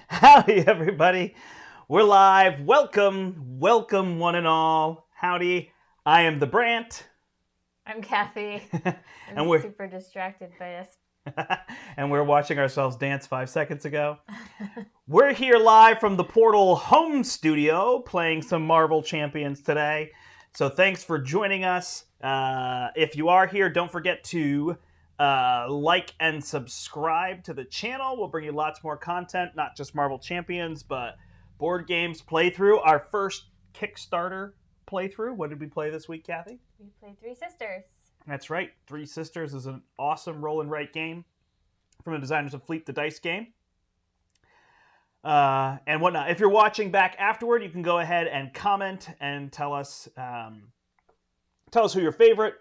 Howdy, everybody. We're live. Welcome, one and all. Howdy. I am the Brandt. I'm Kathy. and I'm we're super distracted by us. and we're watching ourselves dance 5 seconds ago. We're here live from the Portal home studio playing some Marvel Champions today. So thanks for joining us. If you are here, don't forget to like and subscribe to the channel. We'll bring you lots more content, not just Marvel Champions, but board games playthrough. Our first Kickstarter playthrough. What did we play this week, Kathy? We played Three Sisters. That's right. Three Sisters is an awesome roll and write game from the designers of Fleet the Dice game. And whatnot. If you're watching back afterward, you can go ahead and comment and tell us who your favorite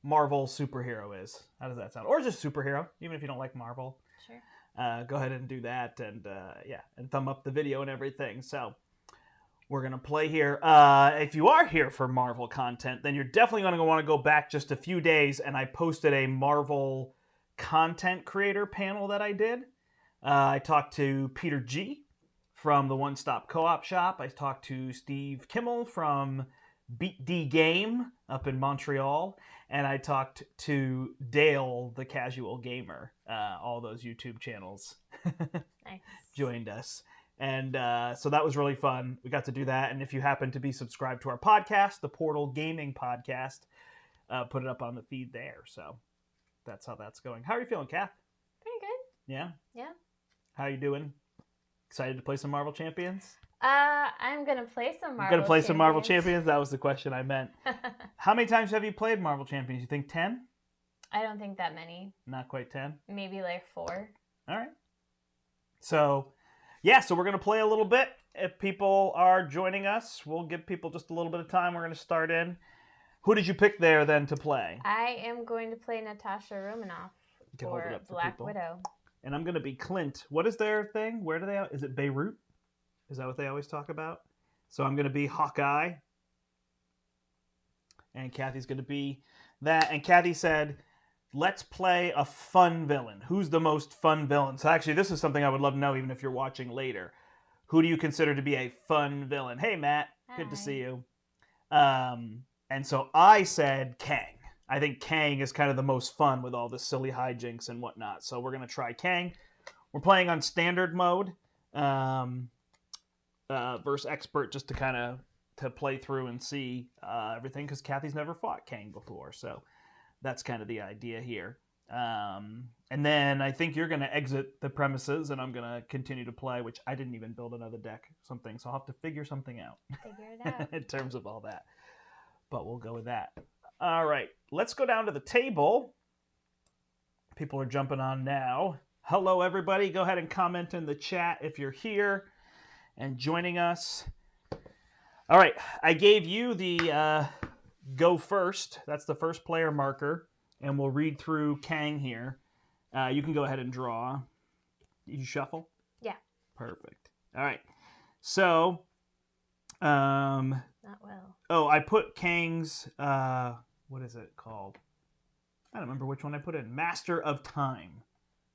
Marvel superhero is. How does that sound? Or just superhero, even if you don't like Marvel. Sure. Go ahead and do that, and and thumb up the video and everything. So we're gonna play here. If you are here for Marvel content, then you're definitely gonna want to go back just a few days, and I posted a Marvel content creator panel that I did. I talked to Peter G from the One Stop Co-op Shop. I talked to Steve Kimmel from Beat D Game up in Montreal, and I talked to Dale, the Casual Gamer. All those YouTube channels Nice. joined us. And so that was really fun. We got to do that. And if you happen to be subscribed to our podcast, the Portal Gaming Podcast, put it up on the feed there. So that's how that's going. How are you feeling, Kath? Pretty good. Yeah? Yeah. How are you doing? Excited to play some Marvel Champions? I'm gonna play some Marvel. You're gonna play some Marvel Champions? That was the question I meant. How many times have you played Marvel Champions? You think 10? I don't think that many. Not quite 10? Maybe like 4. All right. So, yeah, so we're going to play a little bit. If people are joining us, we'll give people just a little bit of time. We're going to start in. Who did you pick there then to play? I am going to play Natasha Romanoff for Black Widow. And I'm going to be Clint. What is their thing? Where do they? Is it Beirut? Is that what they always talk about? So I'm going to be Hawkeye. And Kathy's going to be that. And Kathy said, let's play a fun villain. Who's the most fun villain? So actually, this is something I would love to know, even if you're watching later. Who do you consider to be a fun villain? Hey, Matt. Hi. Good to see you. And so I said Kang. I think Kang is kind of the most fun with all the silly hijinks and whatnot. So we're going to try Kang. We're playing on standard mode versus expert, just to kind of to play through and see everything, because Kathy's never fought Kang before. So that's kind of the idea here. And then I think you're going to exit the premises, and I'm going to continue to play, which I didn't even build another deck, something. So I'll have to figure something out. Figure it out. In terms of all that. But we'll go with that. All right, let's go down to the table. People are jumping on now. Hello, everybody. Go ahead and comment in the chat if you're here and joining us. All right, I gave you the go first. That's the first player marker, and we'll read through Kang here. You can go ahead and draw. You shuffle? Yeah. Perfect. All right. So, Not well. oh, I put Kang's, what is it called? I don't remember which one I put in. Master of Time.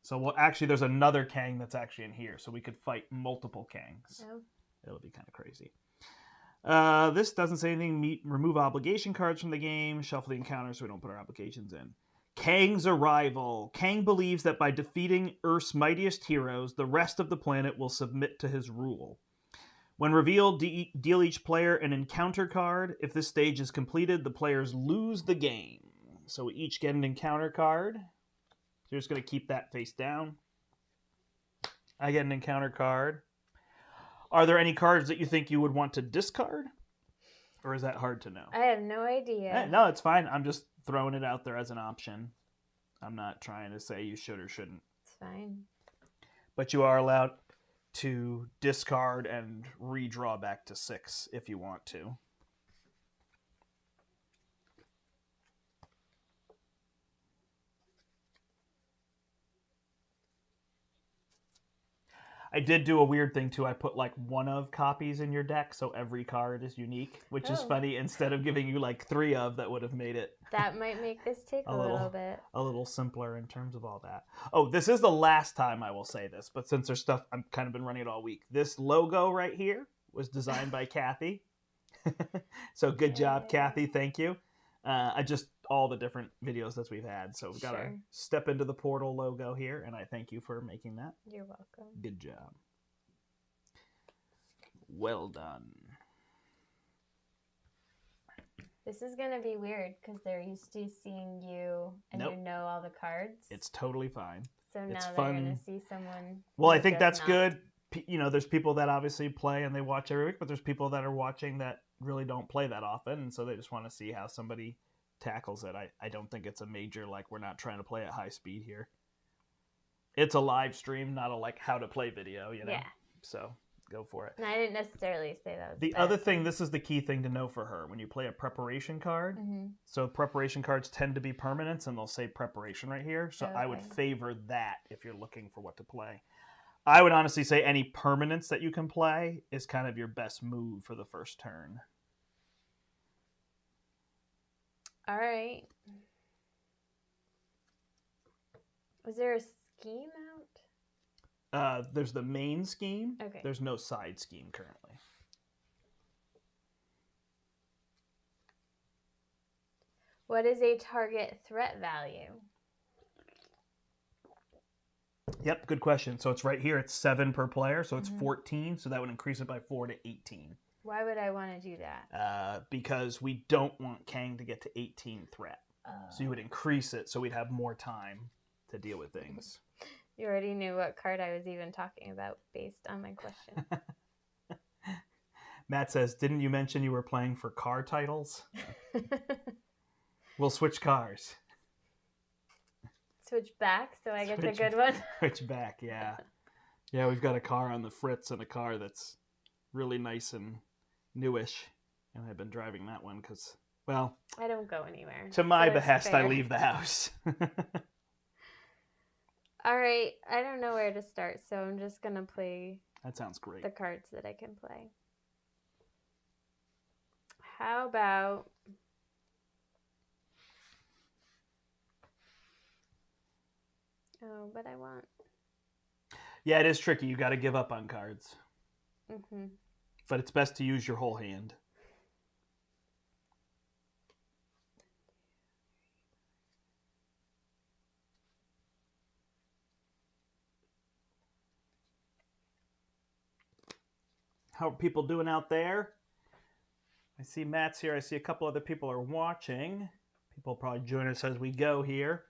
So, well, actually, there's another Kang that's actually in here, so we could fight multiple Kangs. Oh. It'll be kind of crazy. This doesn't say anything. Remove obligation cards from the game. Shuffle the encounter so we don't put our obligations in. Kang's arrival. Kang believes that by defeating Earth's mightiest heroes, the rest of the planet will submit to his rule. When revealed, deal each player an encounter card. If this stage is completed, the players lose the game. So we each get an encounter card. So you're just going to keep that face down. I get an encounter card. Are there any cards that you think you would want to discard? Or is that hard to know? I have no idea. No, it's fine. I'm just throwing it out there as an option. I'm not trying to say you should or shouldn't. It's fine. But you are allowed to discard and redraw back to 6 if you want to. I did do a weird thing too. I put like one of copies in your deck, so every card is unique, which is funny. Instead of giving you like 3 of, that would have made it. That might make this take a little bit. A little simpler in terms of all that. Oh, this is the last time I will say this, but since there's stuff, I've kind of been running it all week. This logo right here was designed by Kathy. So good job, Kathy. Thank you. All the different videos that we've had. So we've got our Step Into the Portal logo here, and I thank you for making that. You're welcome. Good job. Well done. This is going to be weird because they're used to seeing you and you know all the cards. It's totally fine. So now they're going to see someone. Well, I think that's good. You know, there's people that obviously play and they watch every week, but there's people that are watching that really don't play that often, and so they just want to see how somebody tackles it. I don't think it's a major, like, we're not trying to play at high speed here. It's a live stream, not a like how to play video, you know. Yeah. So go for it. And I didn't necessarily say that was the other thing. This is the key thing to know for her when you play a preparation card. Mm-hmm. So preparation cards tend to be permanents, and they'll say preparation right here. So I would favor that if you're looking for what to play. I would honestly say any permanents that you can play is kind of your best move for the first turn. All right. Was there a scheme out? There's the main scheme. Okay. There's no side scheme currently. What is a target threat value? Yep, good question. So it's right here. It's 7 per player, so it's 14. So that would increase it by 4 to 18. Why would I want to do that? Because we don't want Kang to get to 18 threat. So you would increase it so we'd have more time to deal with things. You already knew what card I was even talking about based on my question. Matt says, didn't you mention you were playing for car titles? We'll switch cars. Switch back so I get the good one? Switch back, yeah. Yeah, we've got a car on the fritz and a car that's really nice and newish. And I've been driving that one because, well... I don't go anywhere. To my behest, I leave the house. All right, I don't know where to start, so I'm just going to play... That sounds great. ...the cards that I can play. How about... Oh, but I want... Yeah, it is tricky. You got to give up on cards. Mm-hmm. But it's best to use your whole hand. How are people doing out there? I see Matt's here. I see a couple other people are watching. People will probably join us as we go here.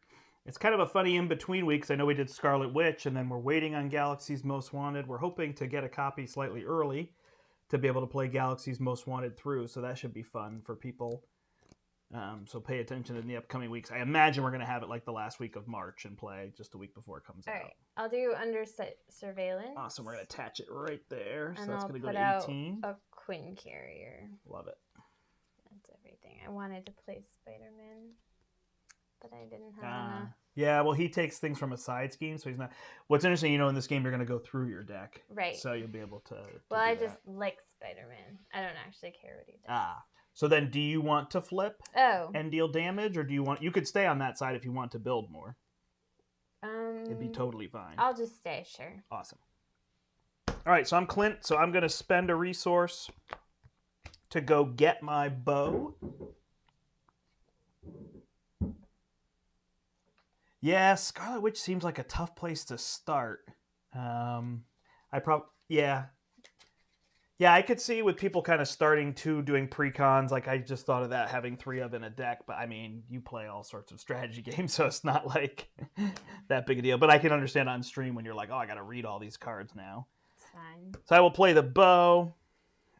It's kind of a funny in-between week because I know we did Scarlet Witch, and then we're waiting on Galaxy's Most Wanted. We're hoping to get a copy slightly early to be able to play Galaxy's Most Wanted through, so that should be fun for people. So pay attention in the upcoming weeks. I imagine we're going to have it like the last week of March and play just a week before it comes out. All right. I'll do Under Surveillance. Awesome. We're going to attach it right there. So and that's I'll going to go put to out 18. a Quinn Carrier. Love it. That's everything. I wanted to play Spider-Man, but I didn't have enough. Yeah, well, he takes things from a side scheme, so he's not... What's interesting, in this game, you're going to go through your deck. Right. So you'll be able to well, I just like Spider-Man. I don't actually care what he does. So then do you want to flip Oh. and deal damage, or do you want... You could stay on that side if you want to build more. It'd be totally fine. I'll just stay, sure. Awesome. All right, so I'm Clint, so I'm going to spend a resource to go get my bow. Yeah, Scarlet Witch seems like a tough place to start. Yeah, I could see with people kind of starting doing precons, like I just thought of that, having 3 of in a deck, but I mean, you play all sorts of strategy games, so it's not like that big a deal. But I can understand on stream when you're like, oh, I got to read all these cards now. It's fine. So I will play the bow,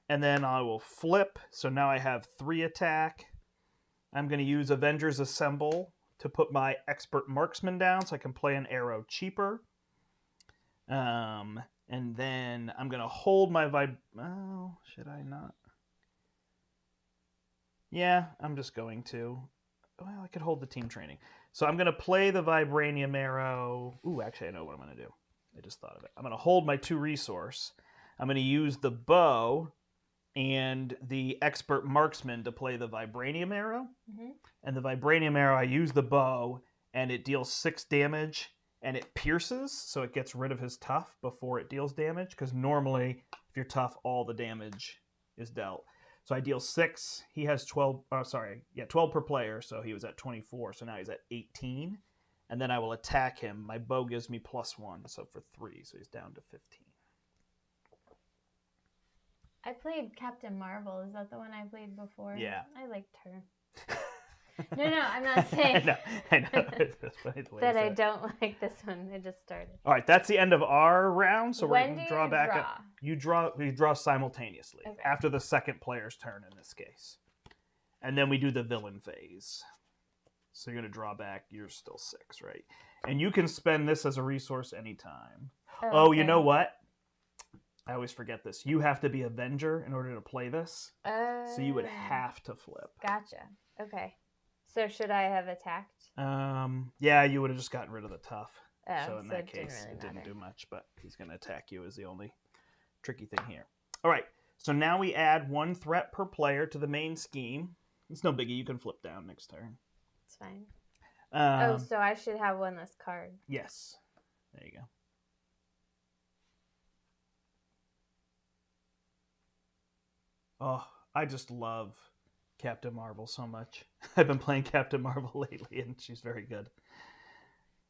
and then I will flip, so now I have 3 attack. I'm going to use Avengers Assemble to put my Expert Marksman down so I can play an arrow cheaper. And then I'm going to hold my Oh, should I not? Yeah, I'm just going to. Well, I could hold the team training. So I'm going to play the Vibranium Arrow. Ooh, actually, I know what I'm going to do. I just thought of it. I'm going to hold my 2 resource. I'm going to use the bow and the expert marksman to play the vibranium arrow. Mm-hmm. And the vibranium arrow, I use the bow, and it deals 6 damage, and it pierces, so it gets rid of his tough before it deals damage, because normally, if you're tough, all the damage is dealt. So I deal 6. He has 12, 12 per player, so he was at 24, so now he's at 18. And then I will attack him. My bow gives me +1, so for 3, so he's down to 15. I played Captain Marvel. Is that the one I played before? Yeah. I liked her. No, I'm not saying I know. It's funny the way that you I said it. don't like this one. It just started. All right, that's the end of our round. So When we're do going to draw you back draw? up. You draw simultaneously Okay. after the second player's turn in this case. And then we do the villain phase. So you're going to draw back. You're still 6, right? And you can spend this as a resource anytime. Oh, Okay. you know what? I always forget this. You have to be Avenger in order to play this. So you would have to flip. Gotcha. Okay. So should I have attacked? Yeah, you would have just gotten rid of the tough. Oh, So in so that it didn't case, really it didn't matter. do much, but he's going to attack you is the only tricky thing here. All right, so now we add 1 threat per player to the main scheme. It's no biggie. You can flip down next turn. It's fine. So I should have one less card. Yes. There you go. Oh, I just love Captain Marvel so much. I've been playing Captain Marvel lately, and she's very good.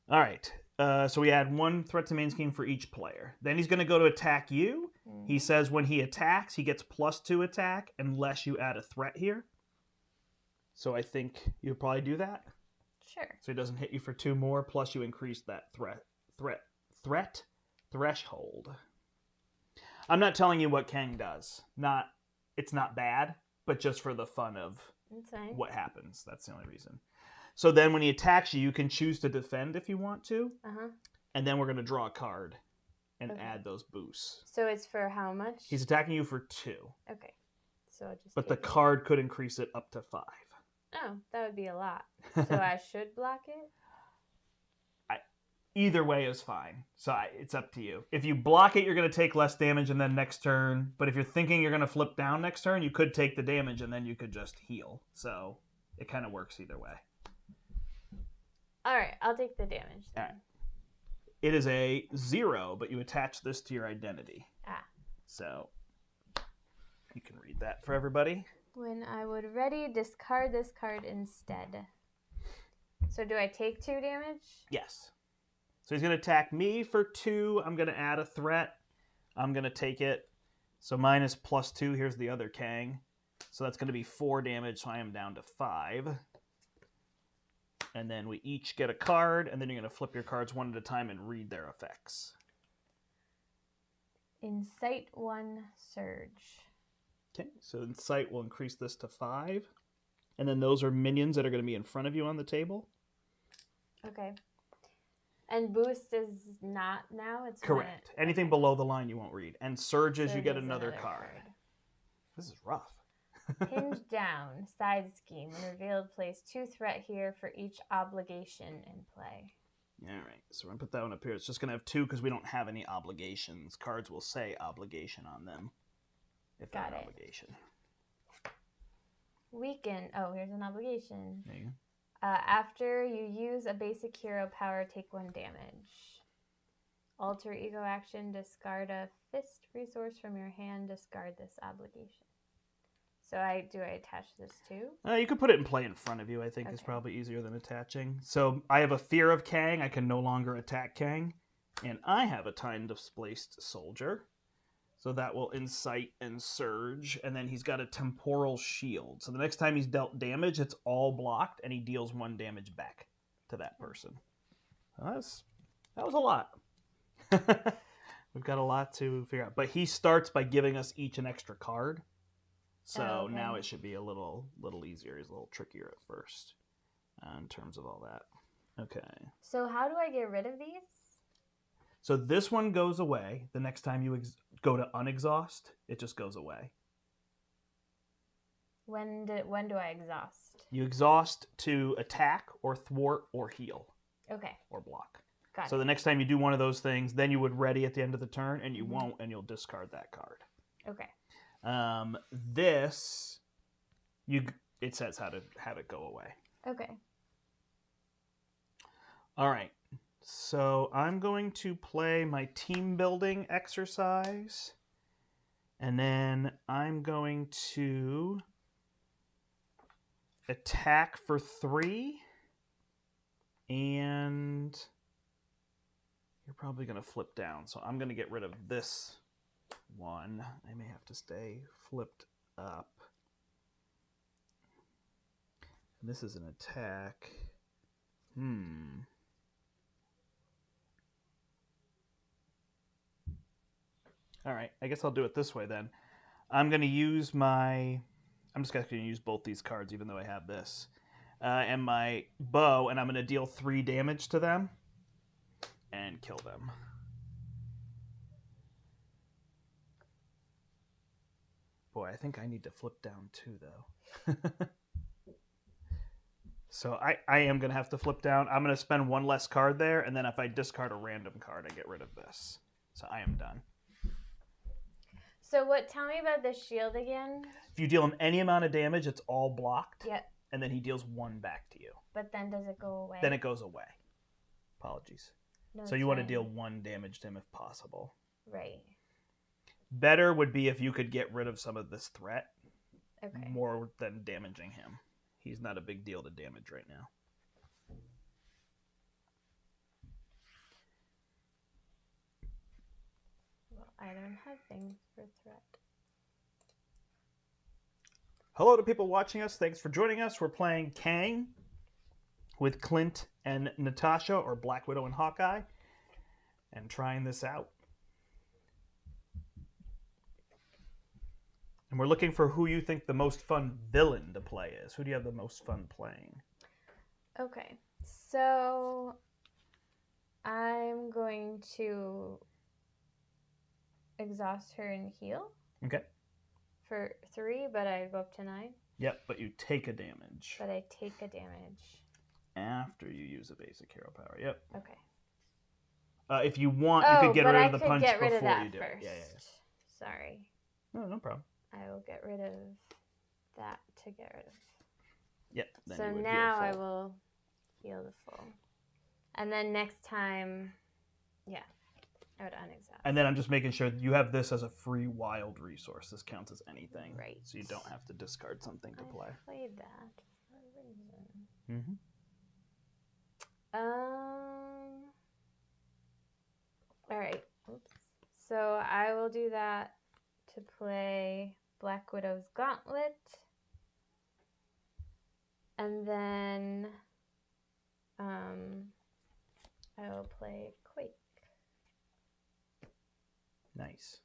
All right. So we add 1 threat to main scheme for each player. Then he's going to go to attack you. Mm-hmm. He says when he attacks, he gets +2 attack unless you add a threat here. So I think you'll probably do that. Sure. So he doesn't hit you for 2 more, plus you increase that threat threshold. I'm not telling you what Kang does. It's not bad, but just for the fun of what happens. That's the only reason. So then when he attacks you, you can choose to defend if you want to. Uh-huh. And then we're going to draw a card and add those boosts. So it's for how much? He's attacking you for 2. Okay. So I'll just But the card could increase it up to 5. Oh, that would be a lot. So I should block it? Either way is fine. So it's up to you. If you block it, you're going to take less damage and then next turn. But if you're thinking you're going to flip down next turn, you could take the damage and then you could just heal. So it kind of works either way. All right, I'll take the damage then. All right. It is a 0, but you attach this to your identity. So you can read that for everybody. When I would ready, discard this card instead. So do I take 2 damage? Yes. So he's going to attack me for 2. I'm going to add a threat. I'm going to take it. So mine is +2. Here's the other Kang. So that's going to be 4 damage, so I am down to 5. And then we each get a card, and then you're going to flip your cards one at a time and read their effects. Incite 1 Surge. Okay, so Incite will increase this to 5. And then those are minions that are going to be in front of you on the table. Okay. And Boost is not now? It's correct. Anything below the line you won't read. And Surges, Surge you get is another card. This is rough. Hinge down, side scheme. When revealed, place 2 threat here for each obligation in play. All right, so we're going to put that one up here. It's just going to have 2 because we don't have any obligations. Cards will say obligation on them if they're an obligation. Weaken. Oh, here's an obligation. There you go. After you use a basic hero power, take 1 damage. Alter ego action, discard a fist resource from your hand, discard this obligation. So do I attach this too? You could put it in play in front of you, I think is probably easier than attaching. So I have a fear of Kang. I can no longer attack Kang. And I have a time-displaced soldier. So that will incite and surge. And then he's got a temporal shield. So the next time he's dealt damage, it's all blocked. And he deals 1 damage back to that person. That was a lot. We've got a lot to figure out. But he starts by giving us each an extra card. So now it should be a little easier. He's a little trickier at first in terms of all that. Okay. So how do I get rid of these? So this one goes away. The next time you go to unexhaust, it just goes away. When do I exhaust? You exhaust to attack or thwart or heal. Okay. Or block. Got So it. the next time you do one of those things, then you would ready at the end of the turn, and you won't, and you'll discard that card. Okay. This, it says how to have it go away. Okay. All right. So I'm going to play my team building exercise, and then I'm going to attack for 3, and you're probably going to flip down. So I'm going to get rid of this one. I may have to stay flipped up. And this is an attack. All right, I guess I'll do it this way then. I'm going to use my... I'm just going to use both these cards, even though I have this. And my bow, and I'm going to deal 3 damage to them and kill them. Boy, I think I need to flip down too, though. So I am going to have to flip down. I'm going to spend 1 less card there, and then if I discard a random card, I get rid of this. So I am done. So tell me about the shield again. If you deal him any amount of damage, it's all blocked. Yep. And then he deals 1 back to you. But then does it go away? Then it goes away. Apologies. No, so you want to deal 1 damage to him if possible. Right. Better would be if you could get rid of some of this threat. Okay. More than damaging him. He's not a big deal to damage right now. Well, I don't have things for threat. Hello to people watching us. Thanks for joining us. We're playing Kang with Clint and Natasha, or Black Widow and Hawkeye, and trying this out. And we're looking for who you think the most fun villain to play is. Who do you have the most fun playing? Okay, so I'm going to exhaust her and heal. Okay. For 3, but I go up to 9. Yep, but you take a damage. But I take a damage. After you use a basic hero power. Yep. Okay. If you want, you could get rid of the punch get rid before of that you do first. it. Yeah. Sorry. No problem. I will get rid of that to get rid of. Yep. Then So you would now heal I full. will heal the full. And then next time, yeah, I would unexhaust. And then I'm just making sure you have this as a free wild resource. This counts as anything. Right. So you don't have to discard something to play. I played that for a reason. Mm-hmm. All right. Oops. So I will do that to play Black Widow's Gauntlet. And then I will play Quake. Nice.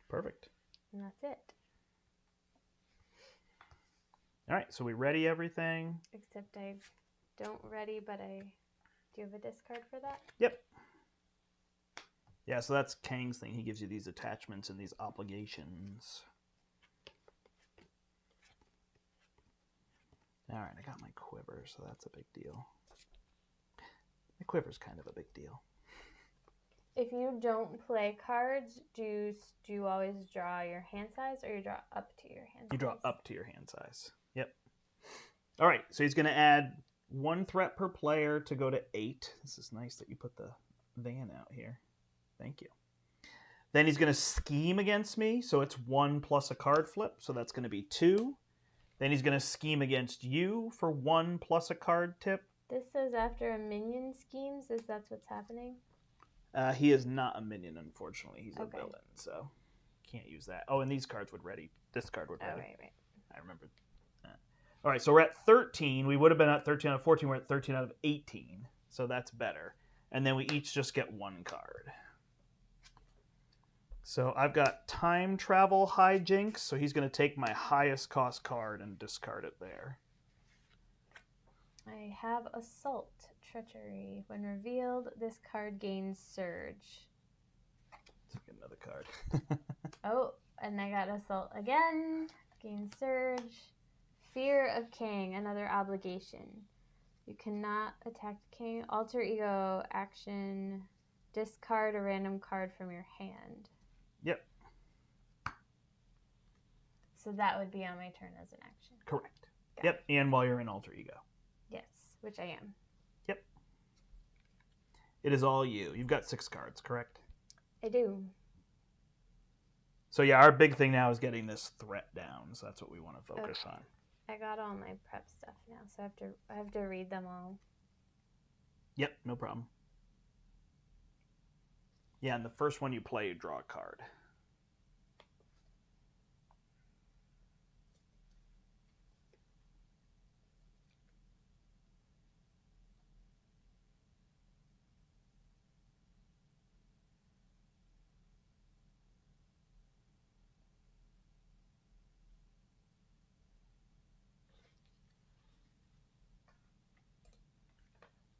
Perfect. And that's it. All right, so we ready everything? Except I don't ready, but I do you have a discard for that? Yep. Yeah, so that's Kang's thing. He gives you these attachments and these obligations. All right, I got my quiver, so that's a big deal. My quiver's kind of a big deal. If you don't play cards, do you always draw your hand size, or you draw up to your hand size? You draw up to your hand size. Yep. All right, so he's going to add 1 threat per player to go to 8. This is nice that you put the van out here. Thank you. Then he's going to scheme against me, so it's 1 plus a card flip, so that's going to be 2. Then he's going to scheme against you for 1 plus a card tip. This says after a minion schemes, is that what's happening? He is not a minion, unfortunately. He's a Okay. villain, so can't use that. Oh, and these cards would ready. This card would ready. Oh, right. I remember that. All right, so we're at 13. We would have been at 13 out of 14. We're at 13 out of 18, so that's better. And then we each just get 1 card. So I've got time travel hijinks, so he's going to take my highest cost card and discard it there. I have Assault Treachery. When revealed, this card gains Surge. Let's get another card. Oh, and I got Assault again. Gain Surge. Fear of King, another obligation. You cannot attack the king. Alter ego action. Discard a random card from your hand. Yep. So that would be on my turn as an action. Correct. Yep, and while you're in alter ego. Yes, which I am. Yep. It is all you. You've got 6 cards, correct? I do. So yeah, our big thing now is getting this threat down. So that's what we want to focus on. I got all my prep stuff now, so I have to read them all. Yep, no problem. Yeah, and the first one you play, you draw a card.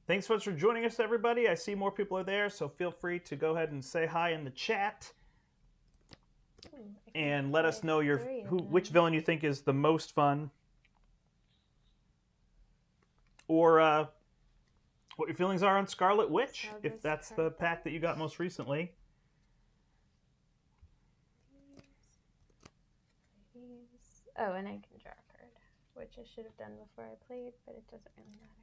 Thanks so much for joining us, everybody. I see more people are there, so feel free to go ahead and say hi in the chat. And let us know which villain you think is the most fun. Or what your feelings are on Scarlet Witch, if that's the pack that you got most recently. Oh, and I can draw a card, which I should have done before I played, but it doesn't really matter.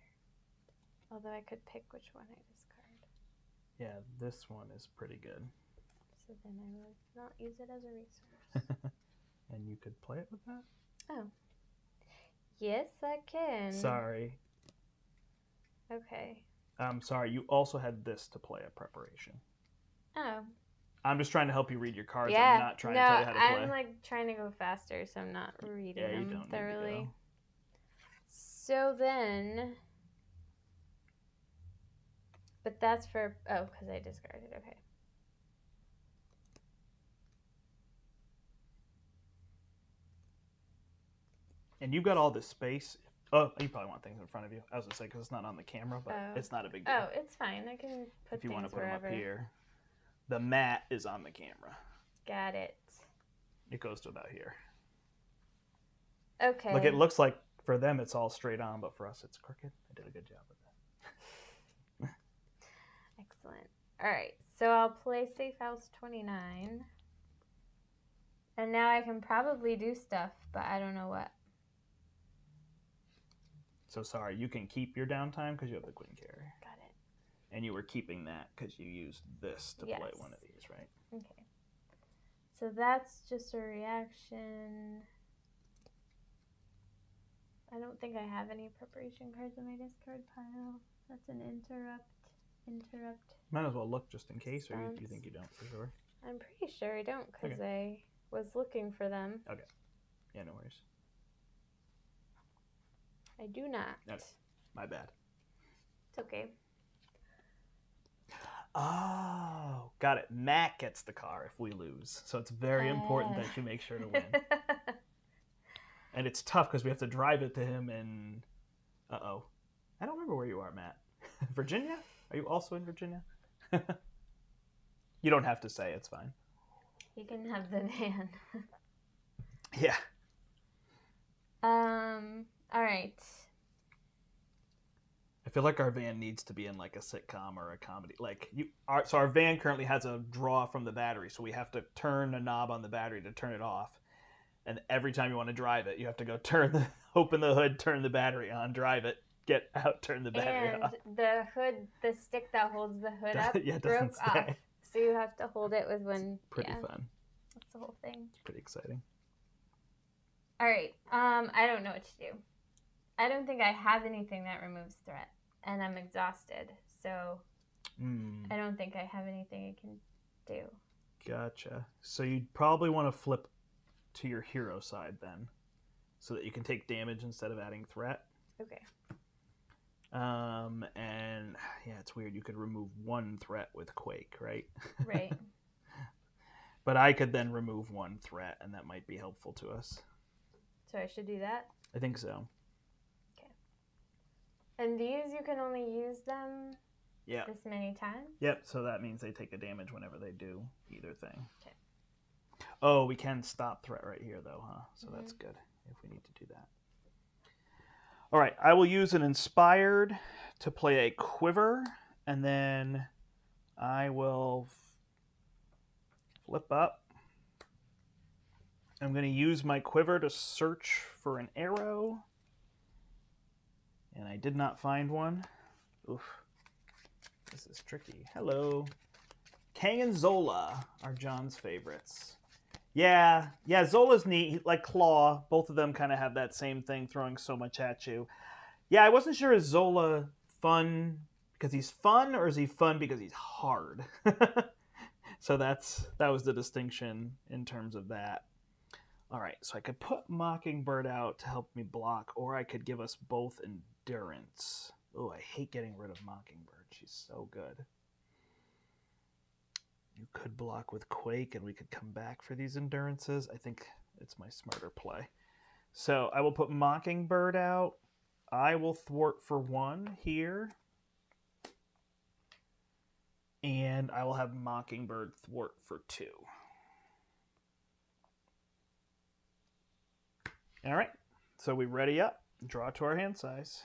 Although I could pick which one I discard. Yeah, this one is pretty good. So then I will not use it as a resource. And you could play it with that? Oh. Yes, I can. Sorry. Okay. I'm sorry, you also had this to play at preparation. Oh. I'm just trying to help you read your cards. Yeah. I'm not trying to tell you how to play. I'm like trying to go faster, so I'm not reading you them don't thoroughly. Need to go. So then... But that's for... Oh, because I discarded. Okay. And you've got all this space. Oh, you probably want things in front of you. I was going to say, because it's not on the camera, but it's not a big deal. Oh, it's fine. I can put if you want to put wherever. them up here. The mat is on the camera. Got it. It goes to about here. Okay. Look, it looks like for them it's all straight on, but for us it's crooked. I did a good job with that. Excellent. All right. So I'll play Safe House 29. And now I can probably do stuff, but I don't know what. So sorry, you can keep your downtime because you have the Queen Carrier. Got it. And you were keeping that because you used this to play one of these, right? Okay. So that's just a reaction. I don't think I have any preparation cards in my discard pile. That's an interrupt. Might as well look just in case, or you think you don't for sure? I'm pretty sure I don't because I was looking for them. Okay. Yeah, no worries. I do not. Okay. My bad. It's okay. Oh, got it. Matt gets the car if we lose. So it's very important that you make sure to win. And it's tough because we have to drive it to him in... Uh-oh. I don't remember where you are, Matt. Virginia? Are you also in Virginia? You don't have to say. It's fine. You can have the van. Yeah. All right. I feel like our van needs to be in like a sitcom or a comedy. So our van currently has a draw from the battery, so we have to turn a knob on the battery to turn it off. And every time you want to drive it, you have to go open the hood, turn the battery on, drive it, get out, turn the battery off. And the hood, the stick that holds the hood up, broke off. So you have to hold it with one. Pretty fun. That's the whole thing. It's pretty exciting. All right. I don't know what to do. I don't think I have anything that removes threat, and I'm exhausted. So I don't think I have anything I can do. Gotcha. So you'd probably want to flip to your hero side then, so that you can take damage instead of adding threat. Okay. And yeah, it's weird. You could remove one threat with Quake, right? Right. But I could then remove one threat, and that might be helpful to us. So I should do that? I think so. Okay. And these, you can only use them this many times? Yep, so that means they take a damage whenever they do either thing. Okay. Oh, we can stop threat right here, though, huh? So that's good if we need to do that. All right, I will use an inspired to play a quiver, and then I will flip up. I'm going to use my quiver to search for an arrow, and I did not find one. Oof. This is tricky. Hello. Kang and Zola are John's favorites. Yeah, Zola's neat. Like Claw, both of them kind of have that same thing, throwing so much at you. Yeah, I wasn't sure, is Zola fun because he's fun, or is he fun because he's hard? So that was the distinction in terms of that. All right, so I could put Mockingbird out to help me block, or I could give us both endurance. Oh, I hate getting rid of Mockingbird. She's so good. You could block with Quake, and we could come back for these endurances. I think it's my smarter play. So I will put Mockingbird out. I will thwart for 1 here. And I will have Mockingbird thwart for 2. All right, so we ready up. Draw to our hand size.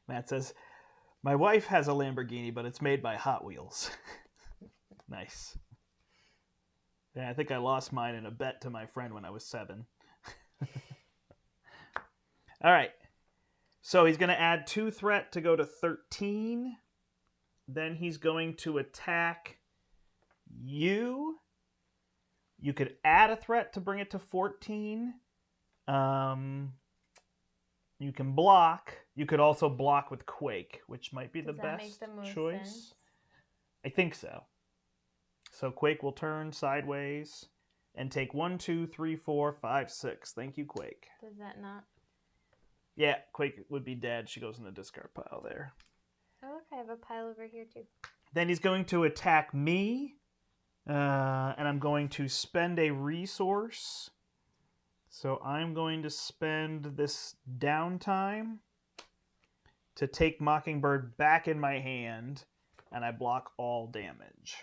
Matt says, my wife has a Lamborghini, but it's made by Hot Wheels. Nice. Yeah, I think I lost mine in a bet to my friend when I was 7. All right. So he's going to add 2 threat to go to 13. Then he's going to attack you. You could add a threat to bring it to 14. You can block. You could also block with Quake, which might be the best choice. Sense? I think so. So Quake will turn sideways and take 1, 2, 3, 4, 5, 6. Thank you, Quake. Does that not? Yeah, Quake would be dead. She goes in the discard pile there. Oh, look, I have a pile over here too. Then he's going to attack me, and I'm going to spend a resource. So I'm going to spend this downtime to take Mockingbird back in my hand, and I block all damage.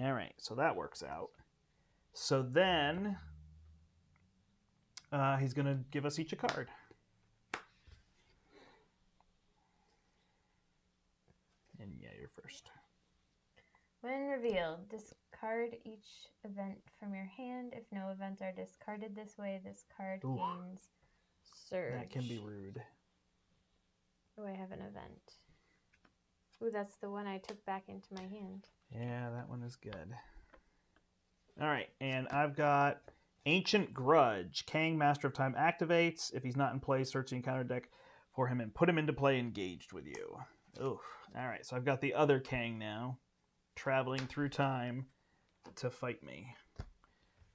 All right, so that works out. So then he's going to give us each a card. And yeah, you're first. When revealed, discard each event from your hand. If no events are discarded this way, this card gains Surge. That can be rude. Oh, I have an event. Ooh, that's the one I took back into my hand. Yeah, that one is good. All right, and I've got Ancient Grudge. Kang, Master of Time, activates. If he's not in play, search the encounter deck for him and put him into play engaged with you. Oof. All right, so I've got the other Kang now, traveling through time to fight me.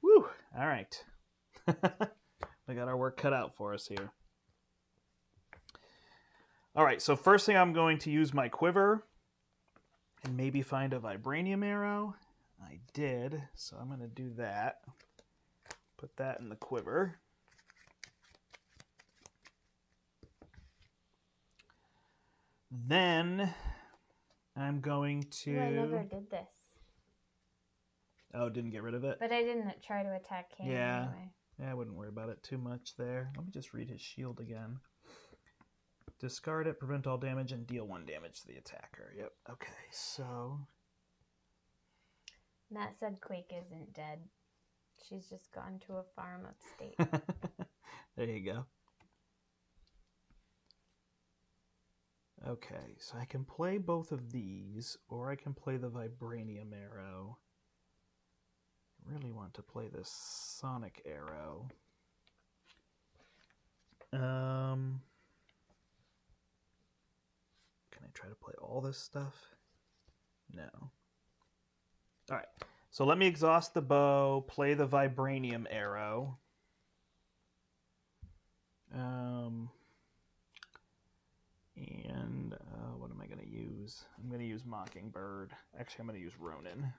Woo! All right. We got our work cut out for us here. All right, so first thing I'm going to use my quiver and maybe find a vibranium arrow. I did, so I'm going to do that. Put that in the quiver. Then I'm going to... Well, I never did this. Oh, didn't get rid of it? But I didn't try to attack Kang anyway. Yeah, I wouldn't worry about it too much there. Let me just read his shield again. Discard it, prevent all damage, and deal 1 damage to the attacker. Yep, okay, so... Matt said Quake isn't dead. She's just gone to a farm upstate. There you go. Okay, so I can play both of these, or I can play the vibranium arrow. I really want to play this sonic arrow. Can I try to play all this stuff? No. All right, so let me exhaust the bow, play the vibranium arrow. And what am I going to use? I'm going to use Mockingbird. Actually, I'm going to use Ronin.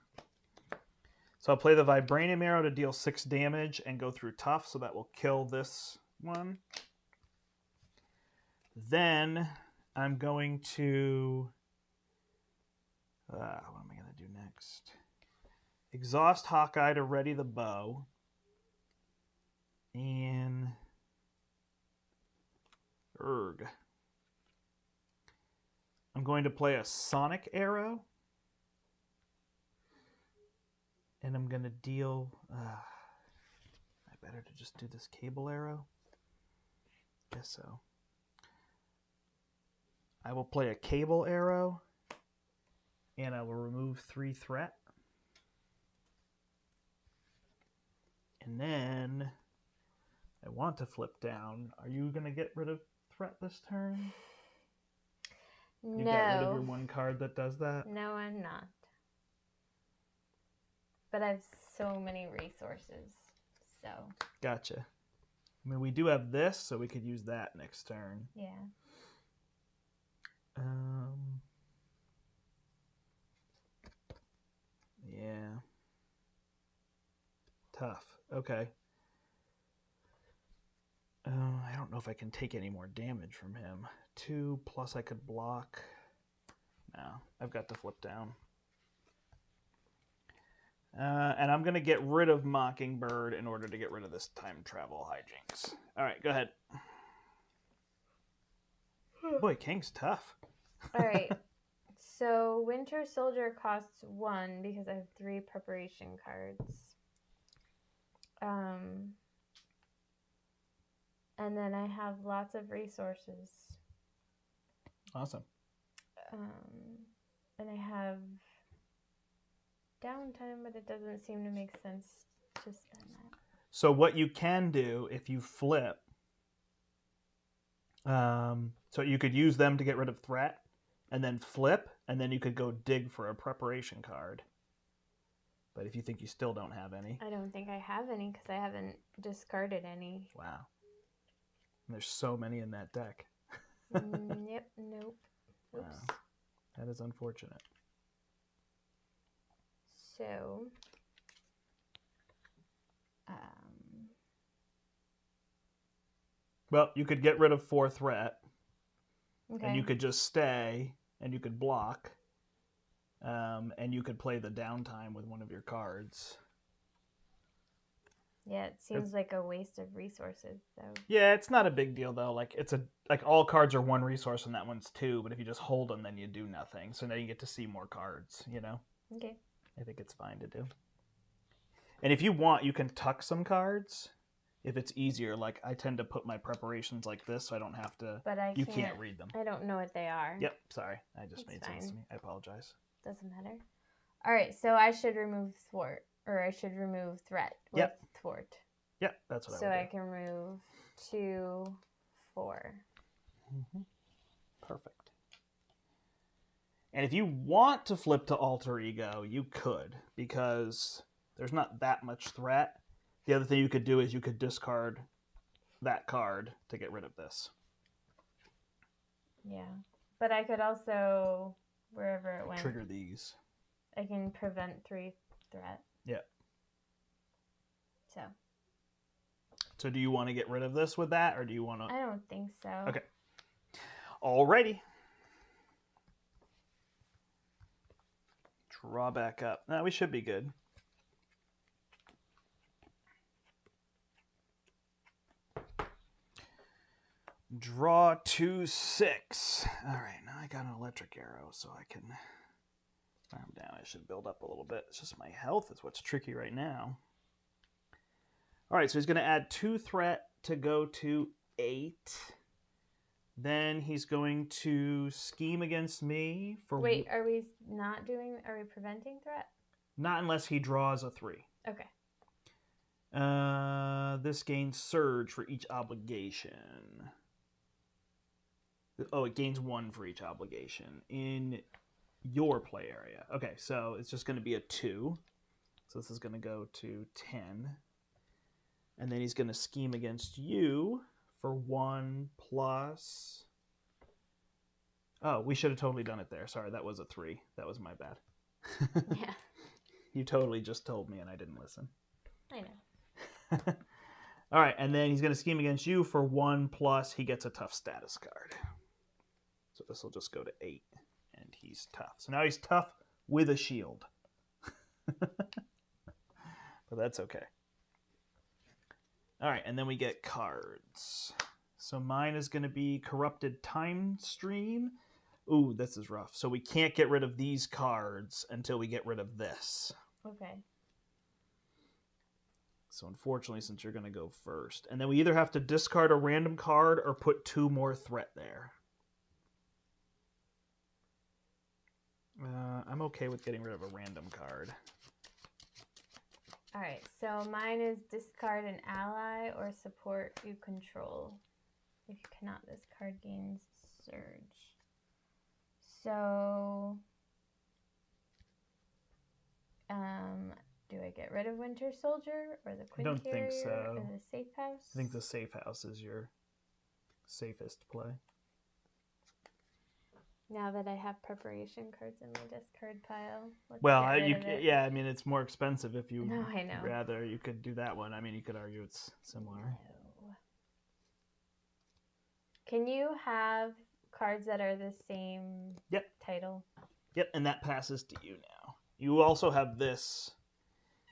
So I'll play the vibranium arrow to deal 6 damage and go through tough, so that will kill this one. Then I'm going to... what am I going to do next. Exhaust Hawkeye to ready the bow. And Erg. I'm going to play a Sonic Arrow. And I'm going to deal... I better to just do this Cable Arrow. Guess so. I will play a Cable Arrow. And I will remove 3 threat. And then I want to flip down. Are you going to get rid of threat this turn? No. You got rid of your 1 card that does that? No, I'm not. But I have so many resources, so. Gotcha. I mean, we do have this, so we could use that next turn. Yeah. Yeah. Tough. Okay. I don't know if I can take any more damage from him. 2, plus I could block. No, I've got to flip down. And I'm going to get rid of Mockingbird in order to get rid of this time travel hijinks. All right, go ahead. Boy, King's tough. All right. So Winter Soldier costs 1 because I have 3 preparation cards. And then I have lots of resources. Awesome. And I have downtime, but it doesn't seem to make sense to spend that. So what you can do if you flip, so you could use them to get rid of threat, and then flip, and then you could go dig for a preparation card. But if you think you still don't have any. I don't think I have any because I haven't discarded any. Wow. And there's so many in that deck. Yep, nope. Oops. Wow. That is unfortunate. So, well, you could get rid of 4 threat, okay. and you could just stay, and you could block, and you could play the downtime with one of your cards. Yeah, it seems like a waste of resources, though. Yeah, it's not a big deal though. Like all cards are 1 resource, and that one's 2. But if you just hold them, then you do nothing. So now you get to see more cards. You know. Okay. I think it's fine to do. And if you want, you can tuck some cards if it's easier. Like I tend to put my preparations like this, so I don't have to. But you can't read them. I don't know what they are. Yep. Sorry, I just That's made sense fine. to me. I apologize. Doesn't matter. All right, so I should remove thwart, or I should remove threat with thwart. Yep, that's what I would So do. I can remove 2, 4. Mm-hmm. Perfect. And if you want to flip to Alter Ego, you could, because there's not that much threat. The other thing you could do is you could discard that card to get rid of this. Yeah. But I could also, wherever it went, Trigger these. I can prevent 3 threat. Yeah. So do you want to get rid of this with that, or do you want to... I don't think so. Okay. Alrighty. Draw back up. Now we should be good. Draw 2, 6. Alright, now I got an electric arrow, so I can calm down. I should build up a little bit. It's just my health is what's tricky right now. Alright, so he's going to add 2 threat to go to 8. Then he's going to scheme against me for... Wait, are we preventing threat? Not unless he draws a 3. Okay. This gains surge for each obligation. Oh, it gains 1 for each obligation in your play area. Okay, so it's just going to be a 2. So this is going to go to 10. And then he's going to scheme against you for 1 plus... Oh, we should have totally done it there. Sorry, that was a 3. That was my bad. Yeah. You totally just told me and I didn't listen. I know. All right, and then he's going to scheme against you for 1 plus he gets a tough status card. So this will just go to 8, and he's tough. So now he's tough with a shield. but that's okay. All right, and then we get cards. So mine is going to be Corrupted Time Stream. Ooh, this is rough. So we can't get rid of these cards until we get rid of this. Okay. So unfortunately, since you're going to go first. And then we either have to discard a random card or put 2 more threat there. I'm okay with getting rid of a random card. All right, so mine is discard an ally or support you control. If you cannot, this card gains surge. So, do I get rid of Winter Soldier or the Queen I don't Carrier think so. or the Safe House? I think the Safe House is your safest play. Now that I have preparation cards in my discard pile, let's Well, get rid of it. yeah, I mean, it's more expensive if you No, I know. rather. You could do that one. I mean, you could argue it's similar. No. Can you have cards that are the same Yep. title? Yep, and that passes to you now. You also have this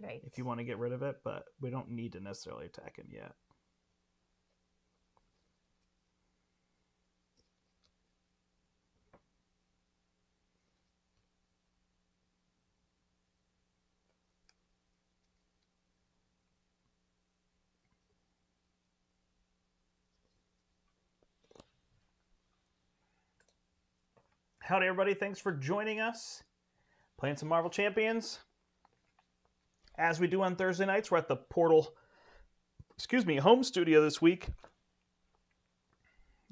Right. if you want to get rid of it, but we don't need to necessarily attack him yet. Howdy, everybody. Thanks for joining us. Playing some Marvel Champions. As we do on Thursday nights, we're at the Portal, home studio this week.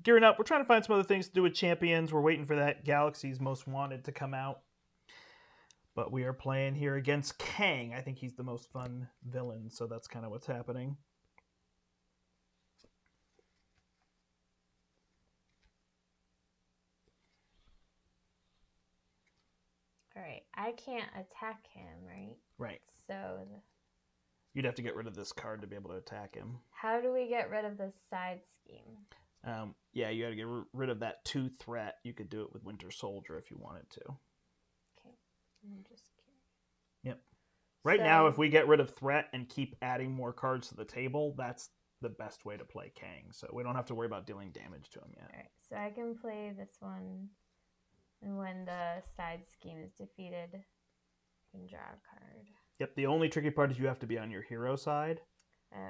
Gearing up. We're trying to find some other things to do with Champions. We're waiting for that Galaxy's Most Wanted to come out. But we are playing here against Kang. I think he's the most fun villain, so that's kind of what's happening. All right. I can't attack him, right? Right. So You'd have to get rid of this card to be able to attack him. how do we get rid of the side scheme? Yeah, you got to get rid of that 2 threat. You could do it with Winter Soldier if you wanted to. Okay. I'm just curious. Yep. Right now, if we get rid of threat and keep adding more cards to the table, that's the best way to play Kang. So we don't have to worry about dealing damage to him yet. All right. So I can play this one, and when the side scheme is defeated, I can draw a card. Yep, the only tricky part is you have to be on your hero side.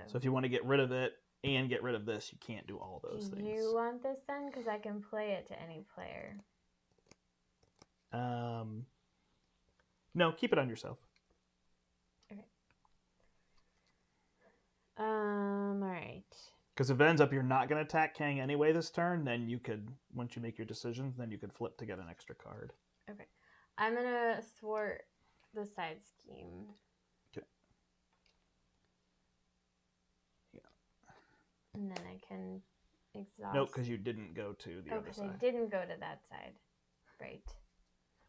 So if you want to get rid of it and get rid of this, you can't do all those things. Do you want this then? Because I can play it to any player. No, keep it on yourself. Okay. All right. Because if it ends up you're not going to attack Kang anyway this turn, then you could, once you make your decisions, then you could flip to get an extra card. Okay. I'm going to thwart the side scheme. Okay. Yeah. And then I can exhaust. No, because you didn't go to the other side. I didn't go to that side. Right.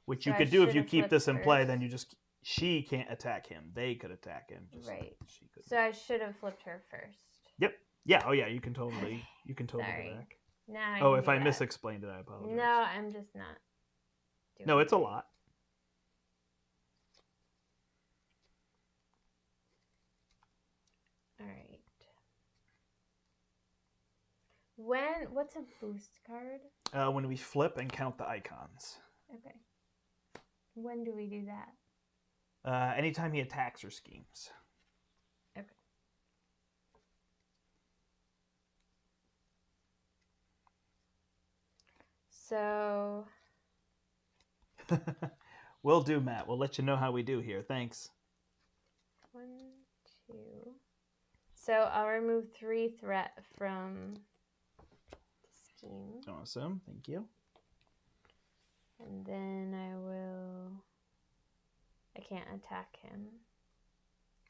Which So you I could do if you should've keep this in flipped play, first. then you just, she can't attack him. They could attack him. Just Right. She couldn't. So I should have flipped her first. Yep. Yeah. Oh yeah. You can totally. You can totally Sorry. go back. Now I Oh, can if do I that. misexplained it, I apologize. No, I'm just not doing No, it's a it. lot. All right. What's a boost card? When we flip and count the icons. Okay. When do we do that? Anytime he attacks or schemes. Okay. So Will do, Matt. We'll let you know how we do here. Thanks. 1, 2. So I'll remove 3 threat from the scheme. Awesome. Thank you. And then I can't attack him.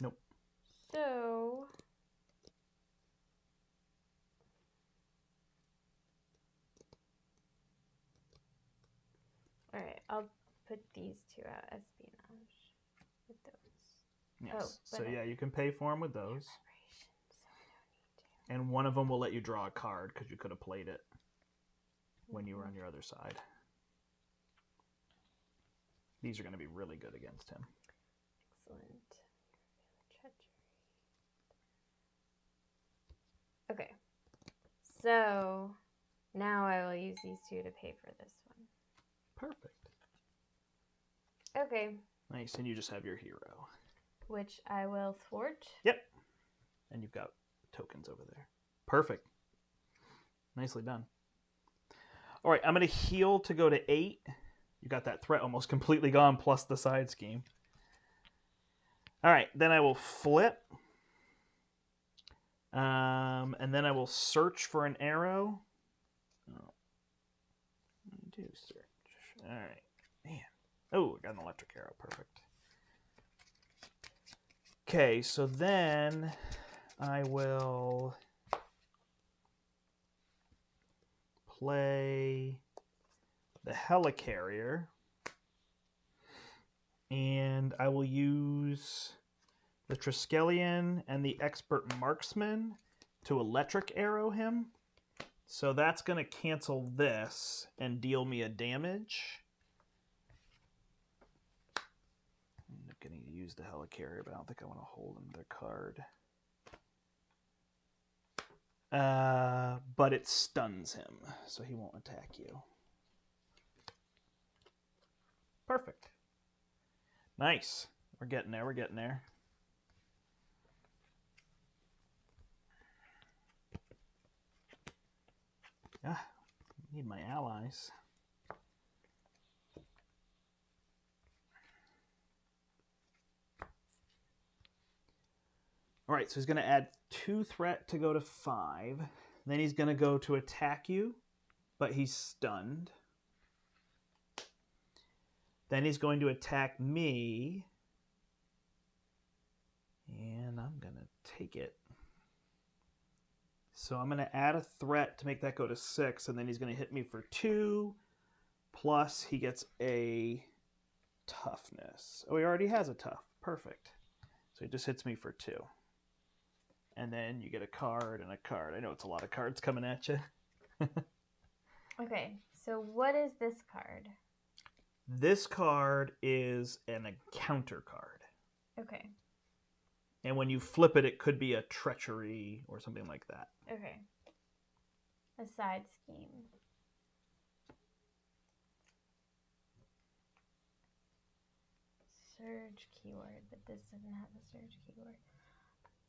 Nope. So all right, I'll put these 2 out, espionage with those. Yes. Oh, So but yeah, you can pay for him with those. Preparation, so I don't need to. And one of them will let you draw a card because you could have played it when you were on your other side. These are going to be really good against him. Excellent. Treachery. So now I will use these 2 to pay for this one. Perfect. Okay. Nice, and you just have your hero. Which I will thwart. Yep. And you've got tokens over there. Perfect. Nicely done. All right, I'm going to heal to go to 8. You got that threat almost completely gone, plus the side scheme. All right, then I will flip. And then I will search for an arrow. Oh. I do search. All right. Man. Oh, I got an electric arrow. Perfect. Okay, so then I will play the helicarrier. And I will use the Triskelion and the expert marksman to electric arrow him. So that's going to cancel this and deal me a damage. I'm going to use the helicarrier, but I don't think I want to hold him their card. But it stuns him, so he won't attack you. Perfect. Nice. We're getting there. We're getting there. Ah, need my allies. All right, so he's going to add 2 threat to go to 5. Then he's going to go to attack you, but he's stunned. Then he's going to attack me. And I'm going to take it. So I'm going to add a threat to make that go to 6, and then he's going to hit me for 2, plus he gets a toughness. Oh, he already has a tough. Perfect. So he just hits me for 2. And then you get a card and a card. I know it's a lot of cards coming at you. Okay, so what is this card? This card is an encounter card. Okay. And when you flip it, it could be a treachery or something like that. Okay. A side scheme. Surge keyword, but this doesn't have a surge keyword.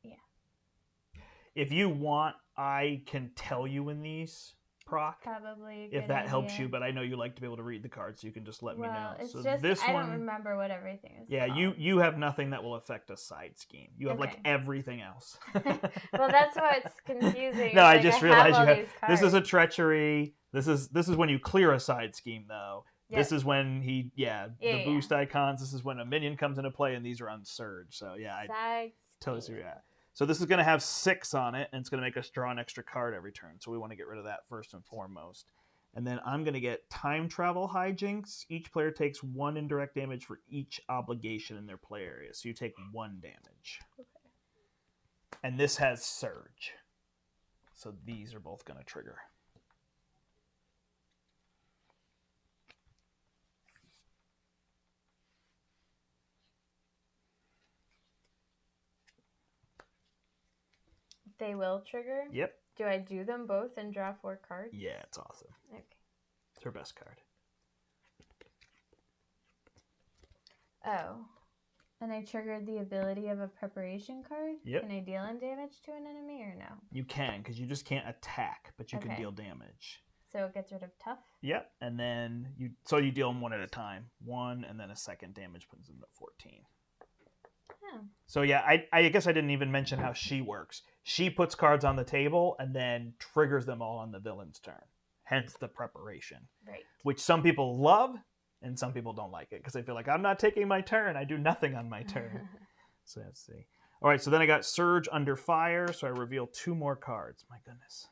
Yeah. If you want, I can tell you in these proc. Probably a good if that helps idea. you, but I know you like to be able to read the cards, so you can just let me know. It's so just this I one, don't remember what everything is. Yeah, called. you have nothing that will affect a side scheme. You have like Okay. everything else. Well, that's why it's confusing. No, It's I like just I realized all you have. these This is a cards. treachery. This is when you clear a side scheme, though. Yep. This is when the Yeah. boost icons. This is when a minion comes into play, and these are on surge. So yeah, I Side totally see scheme. that. So this is going to have 6 on it, and it's going to make us draw an extra card every turn. So we want to get rid of that first and foremost. And then I'm going to get time travel hijinks. Each player takes 1 indirect damage for each obligation in their play area. So you take 1 damage. Okay. And this has surge. So these are both going to trigger. They will trigger? Yep. Do I do them both and draw 4 cards? Yeah, it's awesome. Okay. It's her best card. Oh. And I triggered the ability of a preparation card? Yep. Can I deal in damage to an enemy or no? You can, because you just can't attack, but you can Okay. deal damage. So it gets rid of tough? Yep. And then you deal them 1 at a time. 1 and then a second damage puts them at 14. Oh. So yeah, I guess I didn't even mention how she works. She puts cards on the table and then triggers them all on the villain's turn. Hence the preparation. Right. Which some people love and some people don't like it because they feel like I'm not taking my turn. I do nothing on my turn. So let's see. All right, so then I got Surge under fire, so I reveal 2 more cards. My goodness.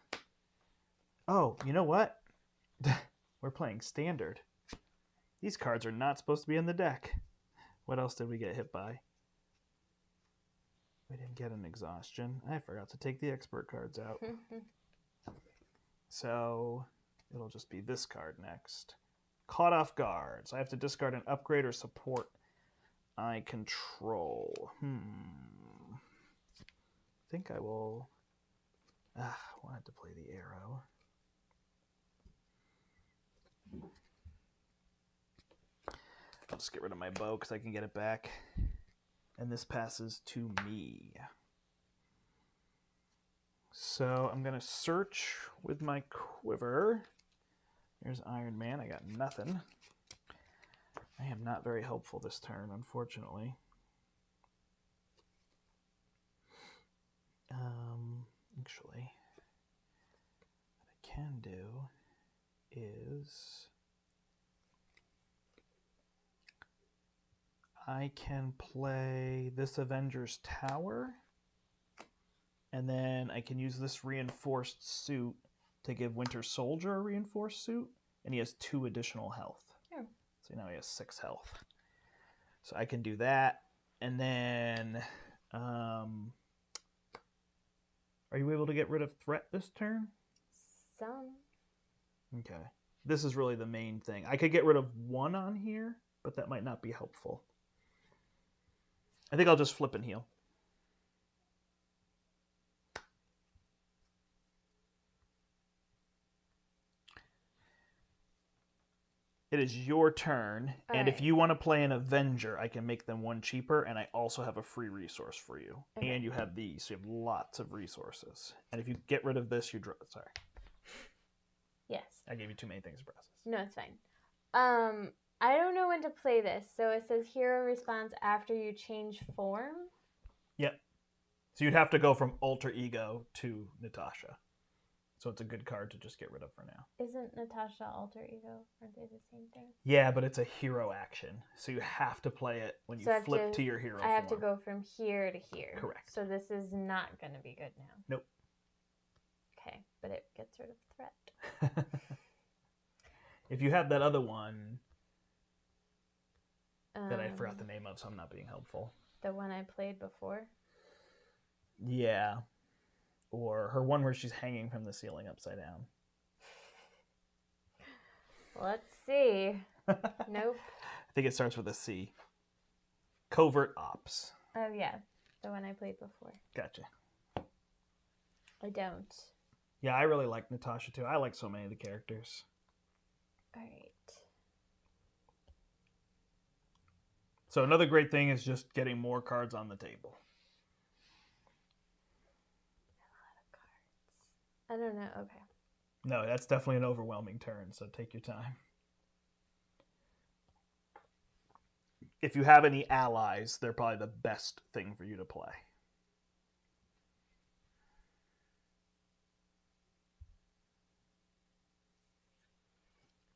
Oh, you know what? We're playing standard. These cards are not supposed to be in the deck. What else did we get hit by? We didn't get an exhaustion. I forgot to take the expert cards out. So it'll just be this card next. Caught off guard. So I have to discard an upgrade or support I control. I think I will I wanted to play the arrow. I'll just get rid of my bow because I can get it back. And this passes to me. So I'm going to search with my quiver. There's Iron Man. I got nothing. I am not very helpful this turn, unfortunately. Actually, what I can do is I can play this Avengers Tower, and then I can use this reinforced suit to give Winter Soldier a reinforced suit, and he has 2 additional health. Oh. So now he has 6 health. So I can do that, and then are you able to get rid of threat this turn? Some. Okay. This is really the main thing. I could get rid of 1 on here, but that might not be helpful. I think I'll just flip and heal. It is your turn, and if you want to play an Avenger, I can make them 1 cheaper, and I also have a free resource for you. Okay. And you have these, so you have lots of resources. And if you get rid of this, you draw. Sorry. Yes. I gave you too many things to process. No, it's fine. I don't know when to play this, so it says hero response after you change form. Yep. So you'd have to go from Alter Ego to Natasha. So it's a good card to just get rid of for now. Isn't Natasha Alter Ego? Aren't they the same thing? Yeah, but it's a hero action. So you have to play it when you flip to your hero form. I have to go from here to here. Correct. So this is not going to be good now. Nope. Okay, but it gets rid of threat. If you have that other one that I forgot the name of, so I'm not being helpful. The one I played before? Yeah. Or her one where she's hanging from the ceiling upside down. Let's see. Nope. I think it starts with a C. Covert Ops. Oh, yeah. The one I played before. Gotcha. I don't. Yeah, I really like Natasha, too. I like so many of the characters. All right. So another great thing is just getting more cards on the table. I don't know. Okay. No, that's definitely an overwhelming turn, so take your time. If you have any allies, they're probably the best thing for you to play.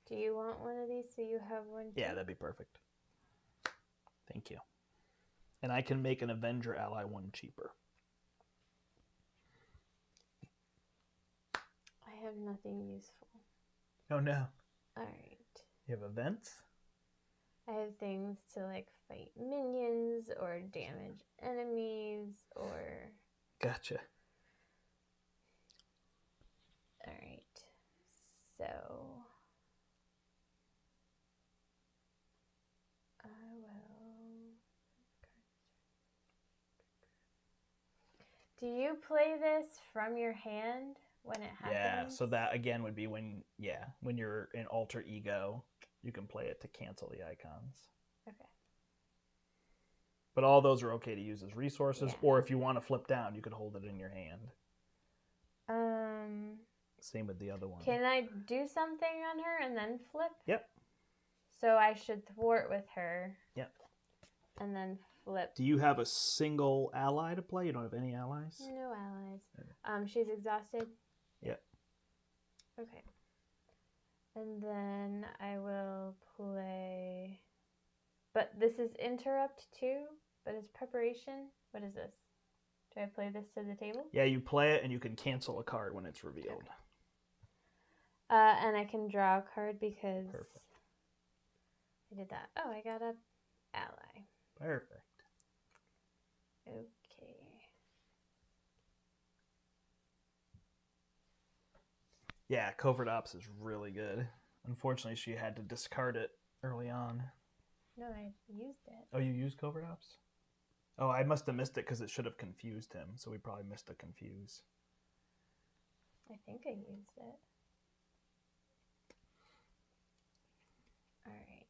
Do you want one of these so you have one too? Yeah, that'd be perfect. Thank you. And I can make an Avenger ally 1 cheaper. I have nothing useful. Oh, no. All right. You have events? I have things to like fight minions or damage enemies or... Gotcha. All right. So... I will... Do you play this from your hand when it happens? Yeah, so that again would be when you're in Alter Ego, you can play it to cancel the icons. Okay. But all those are okay to use as resources, or if you want to flip down, you could hold it in your hand. Same with the other one. Can I do something on her and then flip? Yep. So I should thwart with her. Yep. And then flip. Do you have a single ally to play? You don't have any allies? No allies. Okay. She's exhausted? Yep. Okay. And then I will play... But this is interrupt too? But it's preparation? What is this? Do I play this to the table? Yeah, you play it and you can cancel a card when it's revealed. Okay. And I can draw a card because... Perfect. I did that. Oh, I got a ally. Perfect. Okay. Yeah, Covert Ops is really good. Unfortunately, she had to discard it early on. No, I used it. Oh, you used Covert Ops? Oh, I must have missed it because it should have confused him, so we probably missed a confuse. I think I used it. All right.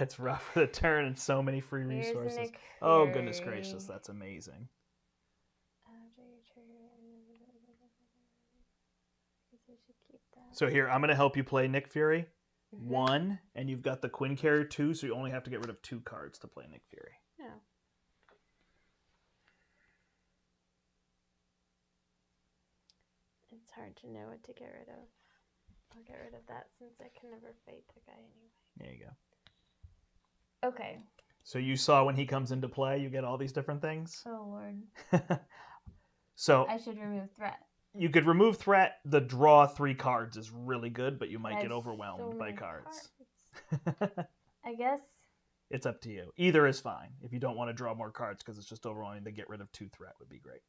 It's rough for the turn and so many free Here's resources. Nick Oh, goodness Fury. gracious, that's amazing. After your turn. I guess I should keep that. So here, I'm going to help you play Nick Fury. Mhm. 1, and you've got the Quinn Carrier 2, so you only have to get rid of 2 cards to play Nick Fury. No. It's hard to know what to get rid of. I'll get rid of that since I can never fight the guy anyway. There you go. Okay. So you saw when he comes into play, you get all these different things? Oh, Lord. So I should remove threat. you could remove threat. The draw 3 cards is really good, but you might get That's overwhelmed so by many cards. I guess. It's up to you. Either is fine. If you don't want to draw more cards because it's just overwhelming, to get rid of 2 threat would be great.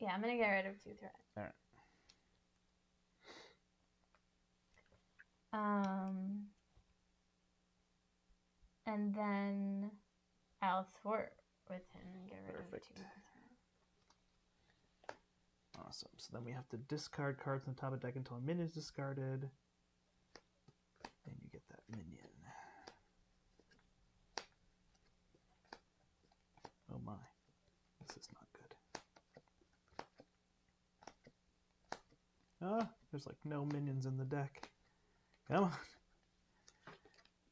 Yeah, I'm going to get rid of 2 threat. All right. And then I'll thwart with him and get rid Perfect. of 2 threat. Awesome. So then we have to discard cards on the top of the deck until a minion is discarded. And you get that minion. Oh my. This is not good. Ah, there's like no minions in the deck. Come on.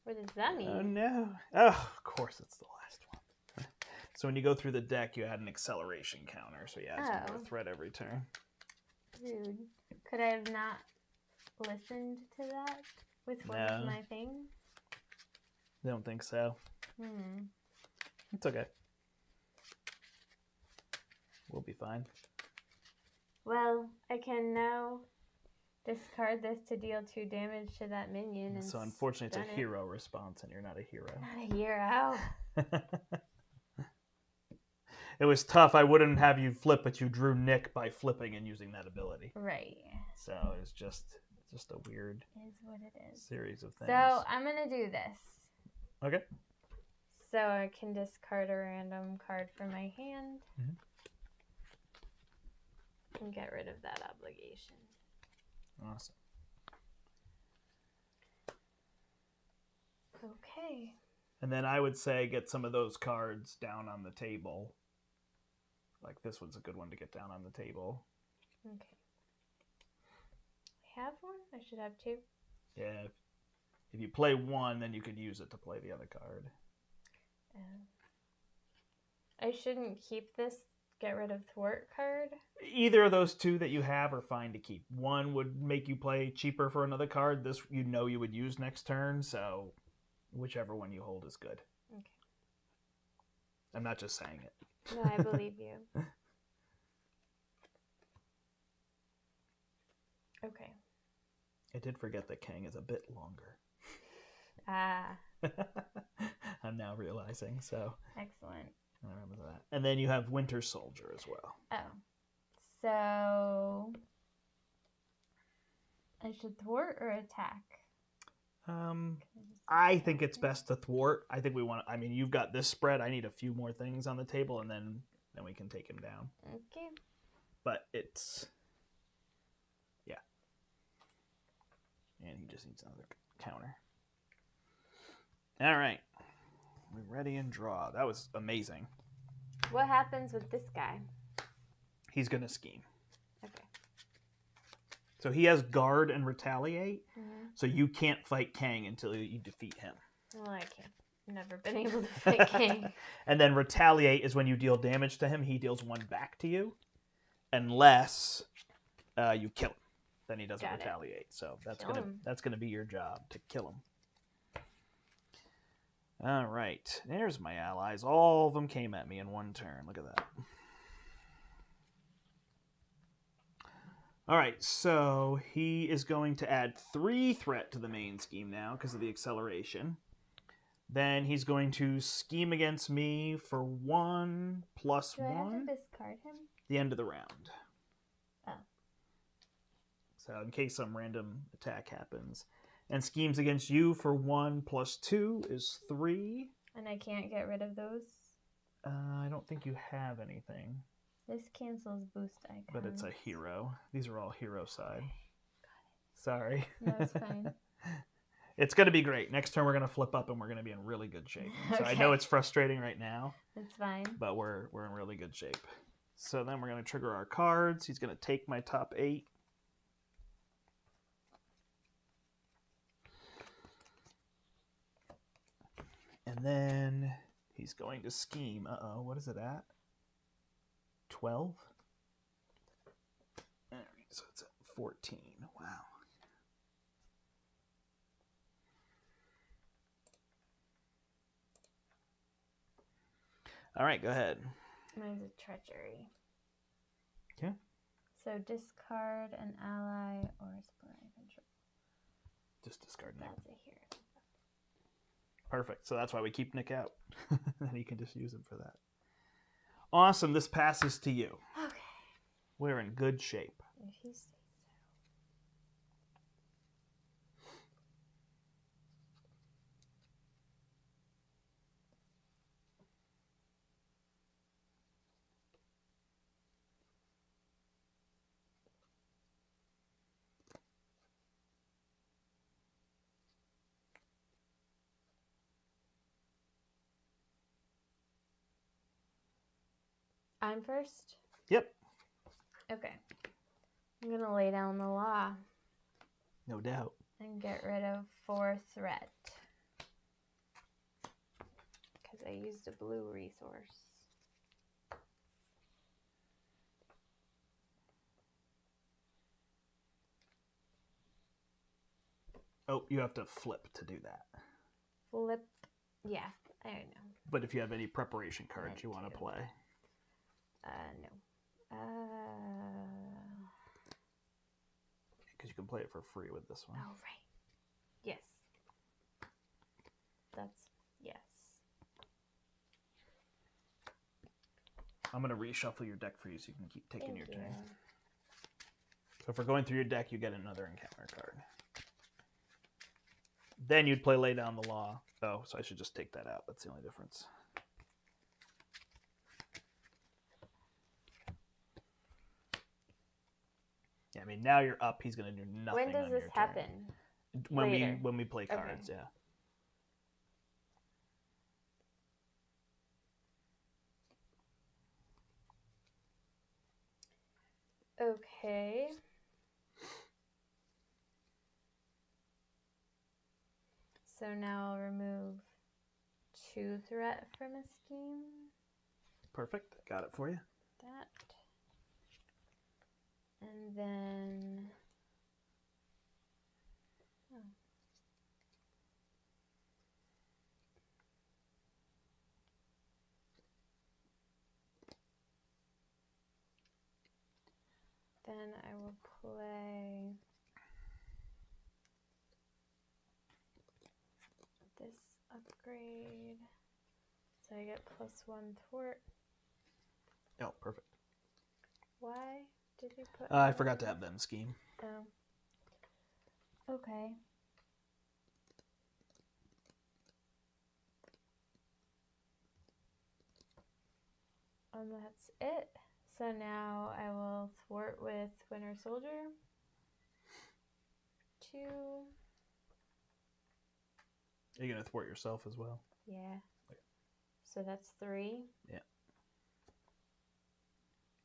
What does that mean? Oh no. Oh, of course it's the last one. So when you go through the deck, you add an acceleration counter. So you add a threat every turn. Rude. Could I have not listened to that with one of my things? I don't think so. It's okay. We'll be fine. Well, I can now discard this to deal 2 damage to that minion. And so unfortunately, it's a hero response, and you're not a hero. Not a hero. It was tough. I wouldn't have you flip, but you drew Nick by flipping and using that ability. Right. So it's just a weird Is what it is. Series of things. So I'm going to do this. Okay. So I can discard a random card from my hand. And get rid of that obligation. Awesome. Okay. And then I would say get some of those cards down on the table. Like this one's a good one to get down on the table. Okay. I have one? I should have 2. Yeah. If you play 1, then you could use it to play the other card. I shouldn't keep this get rid of thwart card? Either of those 2 that you have are fine to keep. 1 would make you play cheaper for another card. This you would use next turn, so whichever one you hold is good. Okay. I'm not just saying it. No, I believe you. Okay. I did forget that Kang is a bit longer. Ah. I'm now realizing, so. Excellent. I remember that. And then you have Winter Soldier as well. Oh. So I should thwart or attack? I think it's best to thwart. I think we want. I mean, you've got this spread. I need a few more things on the table, and then we can take him down. Okay. But it's and he just needs another counter. All right, we're ready and draw. That was amazing. What happens with this guy? He's gonna scheme. Okay. So he has guard and retaliate. Mm-hmm. So you can't fight Kang until you defeat him. Well, I can't. Never been able to fight Kang. And then retaliate is when you deal damage to him. He deals 1 back to you, unless you kill him. Then he doesn't retaliate. So that's gonna be your job to kill him. All right, there's my allies. All of them came at me in 1 turn. Look at that. All right, so he is going to add 3 threat to the main scheme now because of the acceleration. Then he's going to scheme against me for 1 plus 1. Do I have to discard him? The end of the round. Oh. So in case some random attack happens. And schemes against you for 1 plus 2 is 3. And I can't get rid of those? I don't think you have anything. This cancels boost icons. But it's a hero. These are all hero side. Sorry. No, it's fine. It's going to be great. Next turn we're going to flip up and we're going to be in really good shape. So I know it's frustrating right now. It's fine. But we're in really good shape. So then we're going to trigger our cards. He's going to take my top 8. And then he's going to scheme. Uh-oh, what is it at? 12? So it's at 14. Wow. All right, go ahead. Mine's a treachery. Okay. So discard an ally or a supply control. Just discard Nick. That's a hero. Perfect. So that's why we keep Nick out. And you can just use him for that. Awesome. This passes to you. Okay. We're in good shape. If you say so. I'm first? Yep. Okay. I'm going to lay down the law. No doubt. And get rid of 4 threat. Because I used a blue resource. Oh, you have to flip to do that. Flip. Yeah, I don't know. But if you have any preparation cards you want to play. No. Because you can play it for free with this one. Oh, right. Yes. That's, yes. I'm going to reshuffle your deck for you so you can keep taking Thank your you. turn. So if we're going through your deck, you get another encounter card. Then you'd play Lay Down the Law. Oh, so I should just take that out. That's the only difference. Yeah, I mean, now you're up. He's going to do nothing. When does this happen? When we play cards, Okay. yeah. Okay. So now I'll remove 2 threat from a scheme. Perfect. Got it for you. That. And then... Oh. Then I will play this upgrade. So I get +1 thwart. Oh, perfect. Why did you put... I forgot to have them scheme. Oh. Okay. That's it. So now I will thwart with Winter Soldier. 2. Are you going to thwart yourself as well? Yeah. Okay. So that's 3. Yeah.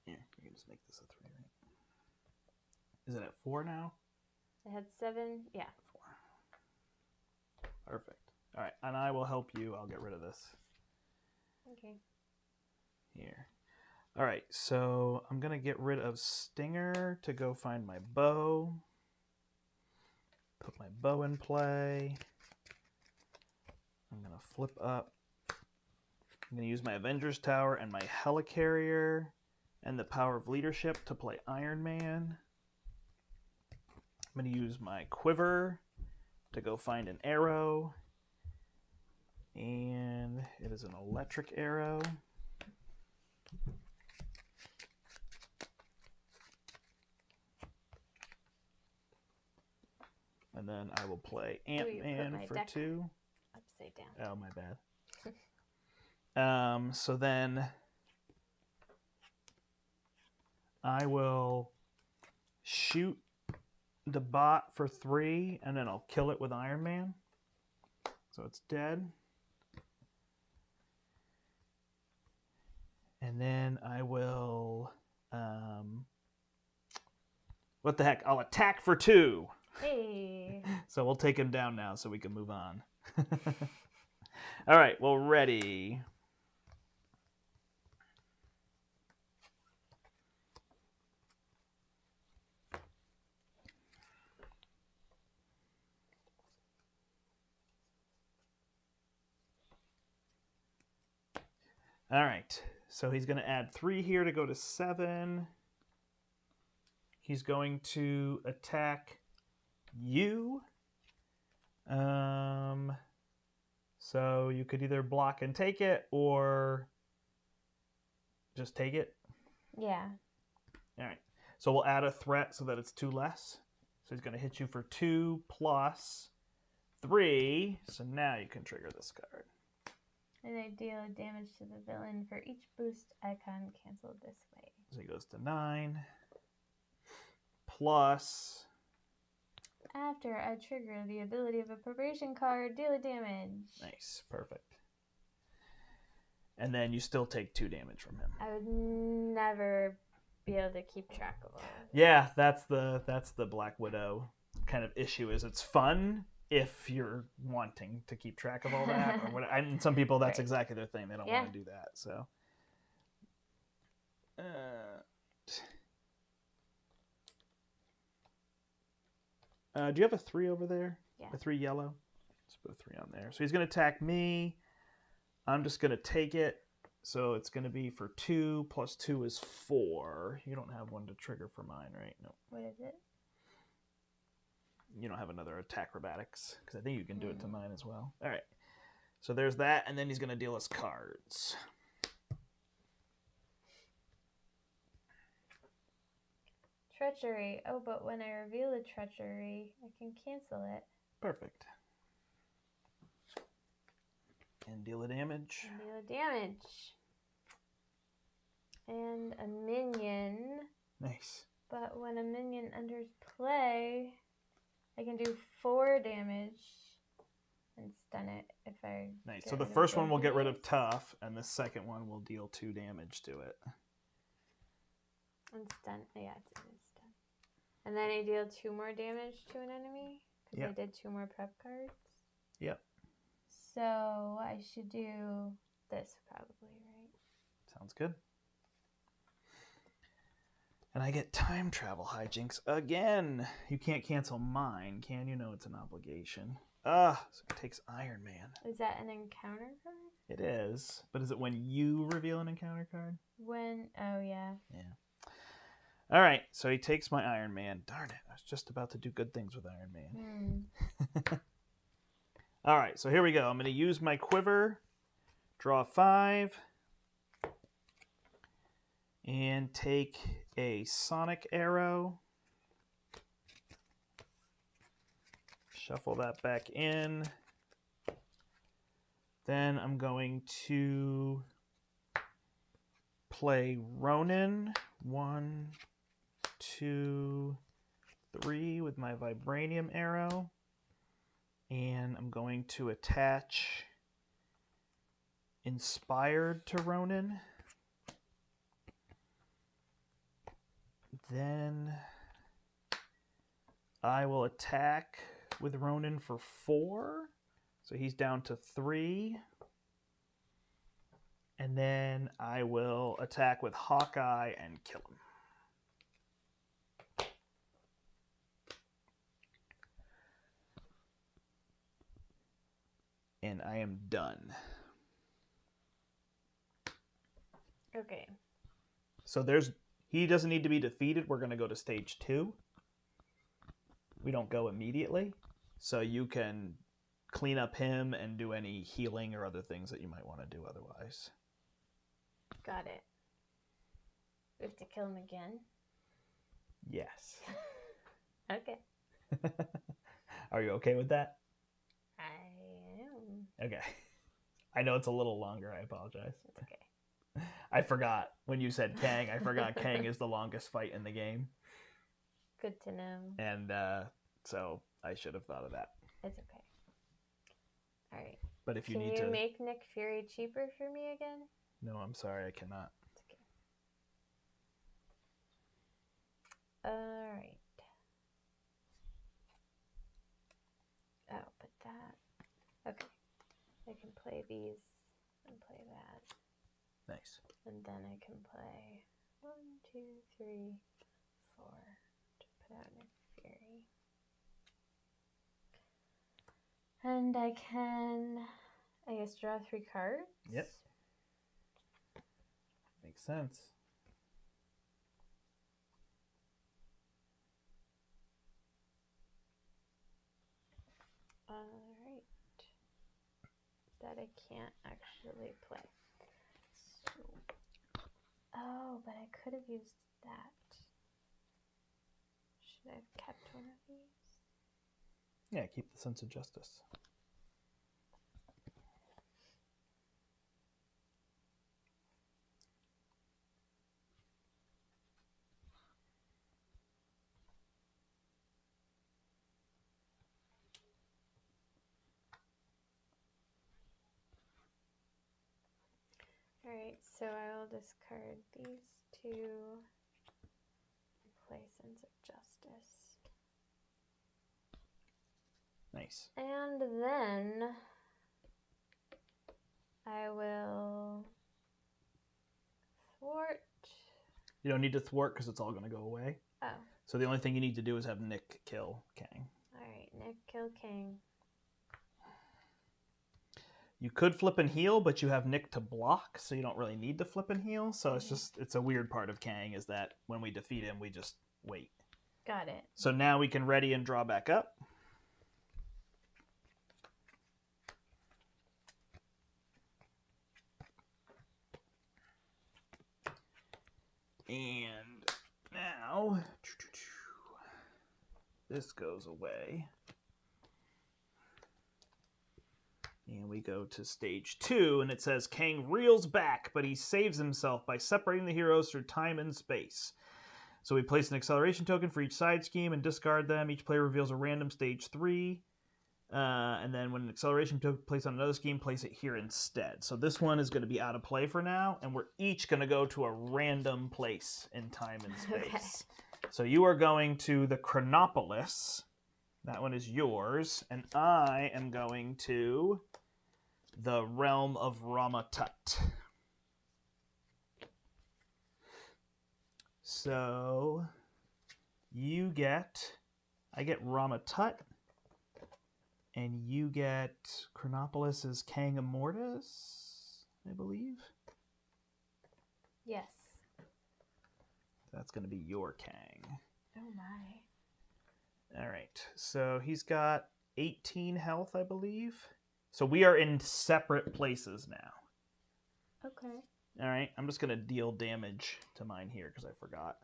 Yeah, you can just make this a 3, right? Is it at 4 now? I had 7. Yeah. 4. Perfect. All right, and I will help you. I'll get rid of this. Okay. Here. All right, so I'm going to get rid of Stinger to go find my bow. Put my bow in play. I'm going to flip up. I'm going to use my Avengers Tower and my Helicarrier and the Power of Leadership to play Iron Man. I'm going to use my Quiver to go find an arrow. And it is an electric arrow. And then I will play Ant-Man for 2. Upside down. Oh, my bad. So then I will shoot the bot for 3, and then I'll kill it with Iron Man. So it's dead. And then I will, what the heck? I'll attack for 2. Hey. So we'll take him down now so we can move on. All right, well, ready. All right, so he's going to add 3 here to go to 7. He's going to attack you. So you could either block and take it or just take it. Yeah. All right, so we'll add a threat so that it's 2 less. So he's going to hit you for 2 plus 3. So now you can trigger this card. And I deal damage to the villain for each boost icon canceled this way. So he goes to 9. Plus... After I trigger the ability of a preparation card, deal a damage. Nice, perfect. And then you still take 2 damage from him. I would never be able to keep track of all. Yeah, that's the Black Widow kind of issue. Is it's fun if you're wanting to keep track of all that, or what? And some people, that's Right. exactly their thing. They don't want to do that. So, do you have a 3 over there? Yeah. A 3 yellow. Let's put a 3 on there. So he's going to attack me. I'm just going to take it. So it's going to be for 2 plus 2 is 4. You don't have one to trigger for mine, right? No. What is it? You don't have another attack acrobatics, because I think you can do it to mine as well. All right. So there's that, and then he's going to deal us cards. Treachery. Oh, but when I reveal a treachery, I can cancel it. Perfect. And deal a damage. And deal a damage. And a minion. Nice. But when a minion enters play, I can do 4 damage and stun it if I... Nice. So the first one will get rid of tough, and the second one will deal 2 damage to it. And stun. Yeah, it's stun. And then I deal 2 more damage to an enemy because I did 2 more prep cards. Yep. So I should do this probably, right? Sounds good. And I get time travel hijinks again. You can't cancel mine, can you? No, it's an obligation. So it takes Iron Man. Is that an encounter card? It is. But is it when you reveal an encounter card? When... Oh, yeah. Yeah. All right, so he takes my Iron Man. Darn it, I was just about to do good things with Iron Man. All right, so here we go. I'm going to use my quiver, draw 5, and take a sonic arrow. Shuffle that back in. Then I'm going to play Ronin. 1, 2, 3 with my vibranium arrow. And I'm going to attach Inspired to Ronin. Then I will attack with Ronin for 4. So he's down to 3. And then I will attack with Hawkeye and kill him. And I am done. Okay. So he doesn't need to be defeated. We're going to go to stage 2. We don't go immediately. So you can clean up him and do any healing or other things that you might want to do otherwise. Got it. We have to kill him again? Yes. Okay. Are you okay with that? I am. Okay. I know it's a little longer. I apologize. It's okay. I forgot when you said Kang. I forgot Kang is the longest fight in the game. Good to know. And so I should have thought of that. It's okay. All right. But if you Can need you to make Nick Fury cheaper for me again? No, I'm sorry, I cannot. It's okay. All right. Oh, but that. Okay. I can play these and play that. Nice. And then I can play 1, 2, 3, 4 to put out Nick Fury. And I can, I guess, draw 3 cards. Yep. Makes sense. All right. That I can't actually play. So, oh, but I could have used that. Should I have kept one of these? Yeah, keep the sense of justice. Alright, so I will discard these 2 and play Sense of Justice. Nice. And then I will thwart. You don't need to thwart because it's all going to go away. Oh. So the only thing you need to do is have Nick kill Kang. Alright, Nick kill King. You could flip and heal, but you have Nick to block, so you don't really need to flip and heal. So it's a weird part of Kang is that when we defeat him, we just wait. Got it. So now we can ready and draw back up. And now this goes away. And we go to stage 2, and it says Kang reels back, but he saves himself by separating the heroes through time and space. So we place an acceleration token for each side scheme and discard them. Each player reveals a random stage 3. And then when an acceleration token placed on another scheme, place it here instead. So this one is going to be out of play for now, and we're each going to go to a random place in time and space. Okay. So you are going to the Chronopolis. That one is yours. And I am going to the realm of Ramatut. So I get Ramatut, and you get Chronopolis as Kang Immortus, I believe. Yes. That's going to be your Kang. Oh my. All right. So he's got 18 health, I believe. So we are in separate places now. Okay. All right. I'm just going to deal damage to mine here because I forgot.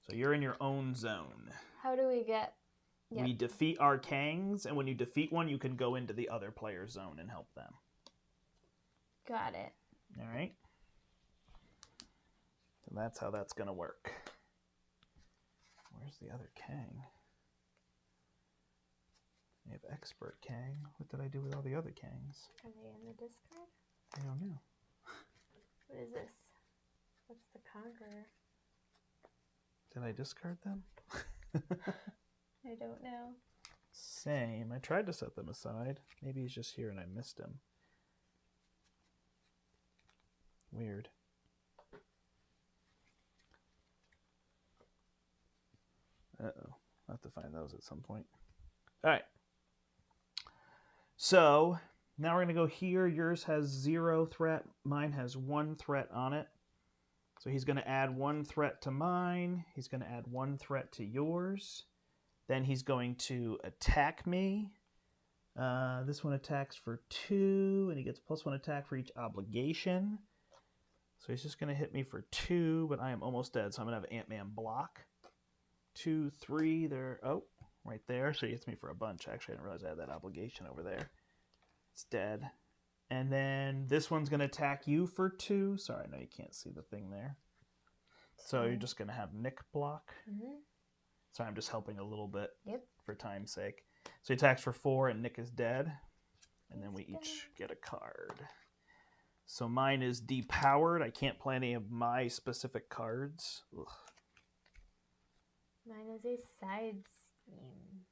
So you're in your own zone. How do we get... Yep. We defeat our Kangs, and when you defeat one, you can go into the other player's zone and help them. Got it. All right. So that's how that's going to work. Where's the other Kang? I have Expert Kang. What did I do with all the other Kangs? Are they in the discard? I don't know. What is this? What's the Conqueror? Did I discard them? I don't know. Same. I tried to set them aside. Maybe he's just here and I missed him. Weird. Uh-oh. I'll have to find those at some point. All right. So now we're going to go here. Yours has 0 threat. Mine has 1 threat on it. So he's going to add 1 threat to mine. He's going to add 1 threat to yours. Then he's going to attack me. This one attacks for 2, and he gets +1 attack for each obligation. So he's just going to hit me for 2, but I am almost dead, so I'm going to have Ant-Man block. 2, 3, there. Oh, right there. So he hits me for a bunch. Actually, I didn't realize I had that obligation over there. It's dead. And then this one's going to attack you for 2. Sorry, no, you can't see the thing there. So you're just going to have Nick block. Sorry, I'm just helping a little bit for time's sake. So he attacks for 4 and Nick is dead. And then we each get a card. So mine is depowered. I can't play any of my specific cards. Ugh. Mine is a side scheme.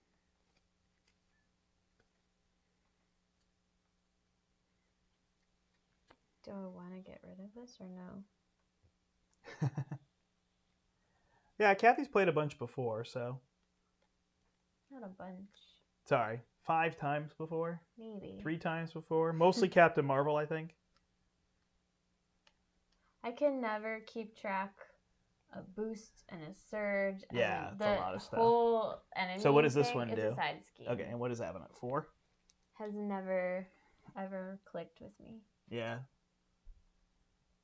Do I want to get rid of this or no? Yeah, Kathy's played a bunch before, so. Not a bunch. Sorry, 5 times before? Maybe. 3 times before? Mostly Captain Marvel, I think. I can never keep track a boost and a surge. Yeah, and it's a lot of stuff. Whole enemy So what does this thing, one it's do? a side scheme. Okay, and what does that one at 4? Has never ever clicked with me. Yeah.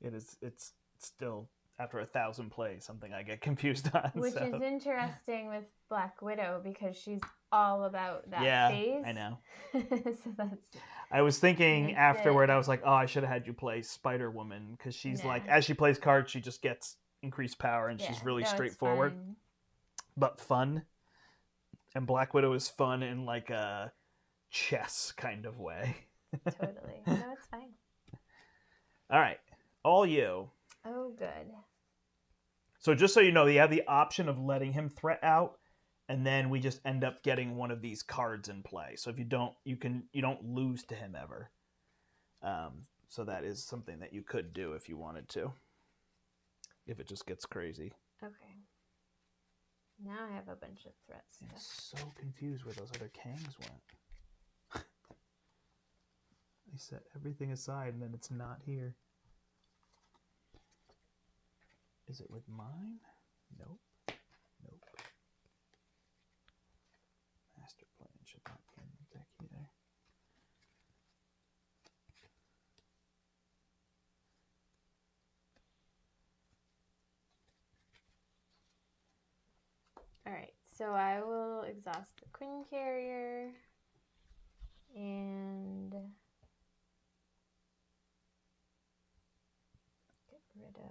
It is. It's still, after 1,000 plays, something I get confused on. Which is interesting with Black Widow because she's all about that phase. I know. So that's. I was thinking afterward, I was like, oh, I should have had you play Spider-Woman because she's like, as she plays cards, she just gets increased power and she's really straightforward, but fun. And Black Widow is fun in like a chess kind of way. Totally. No, it's fine. All right. All you. Oh, good. So just so you know, you have the option of letting him threat out, and then we just end up getting one of these cards in play. So if you don't, you don't lose to him ever. So that is something that you could do if you wanted to. If it just gets crazy. Okay. Now I have a bunch of threats. I'm so confused where those other Kangs went. They set everything aside and then it's not here. Is it with mine? Nope. Nope. Master plan should not be in the deck either. Alright, so I will exhaust the Queen Carrier and get rid of.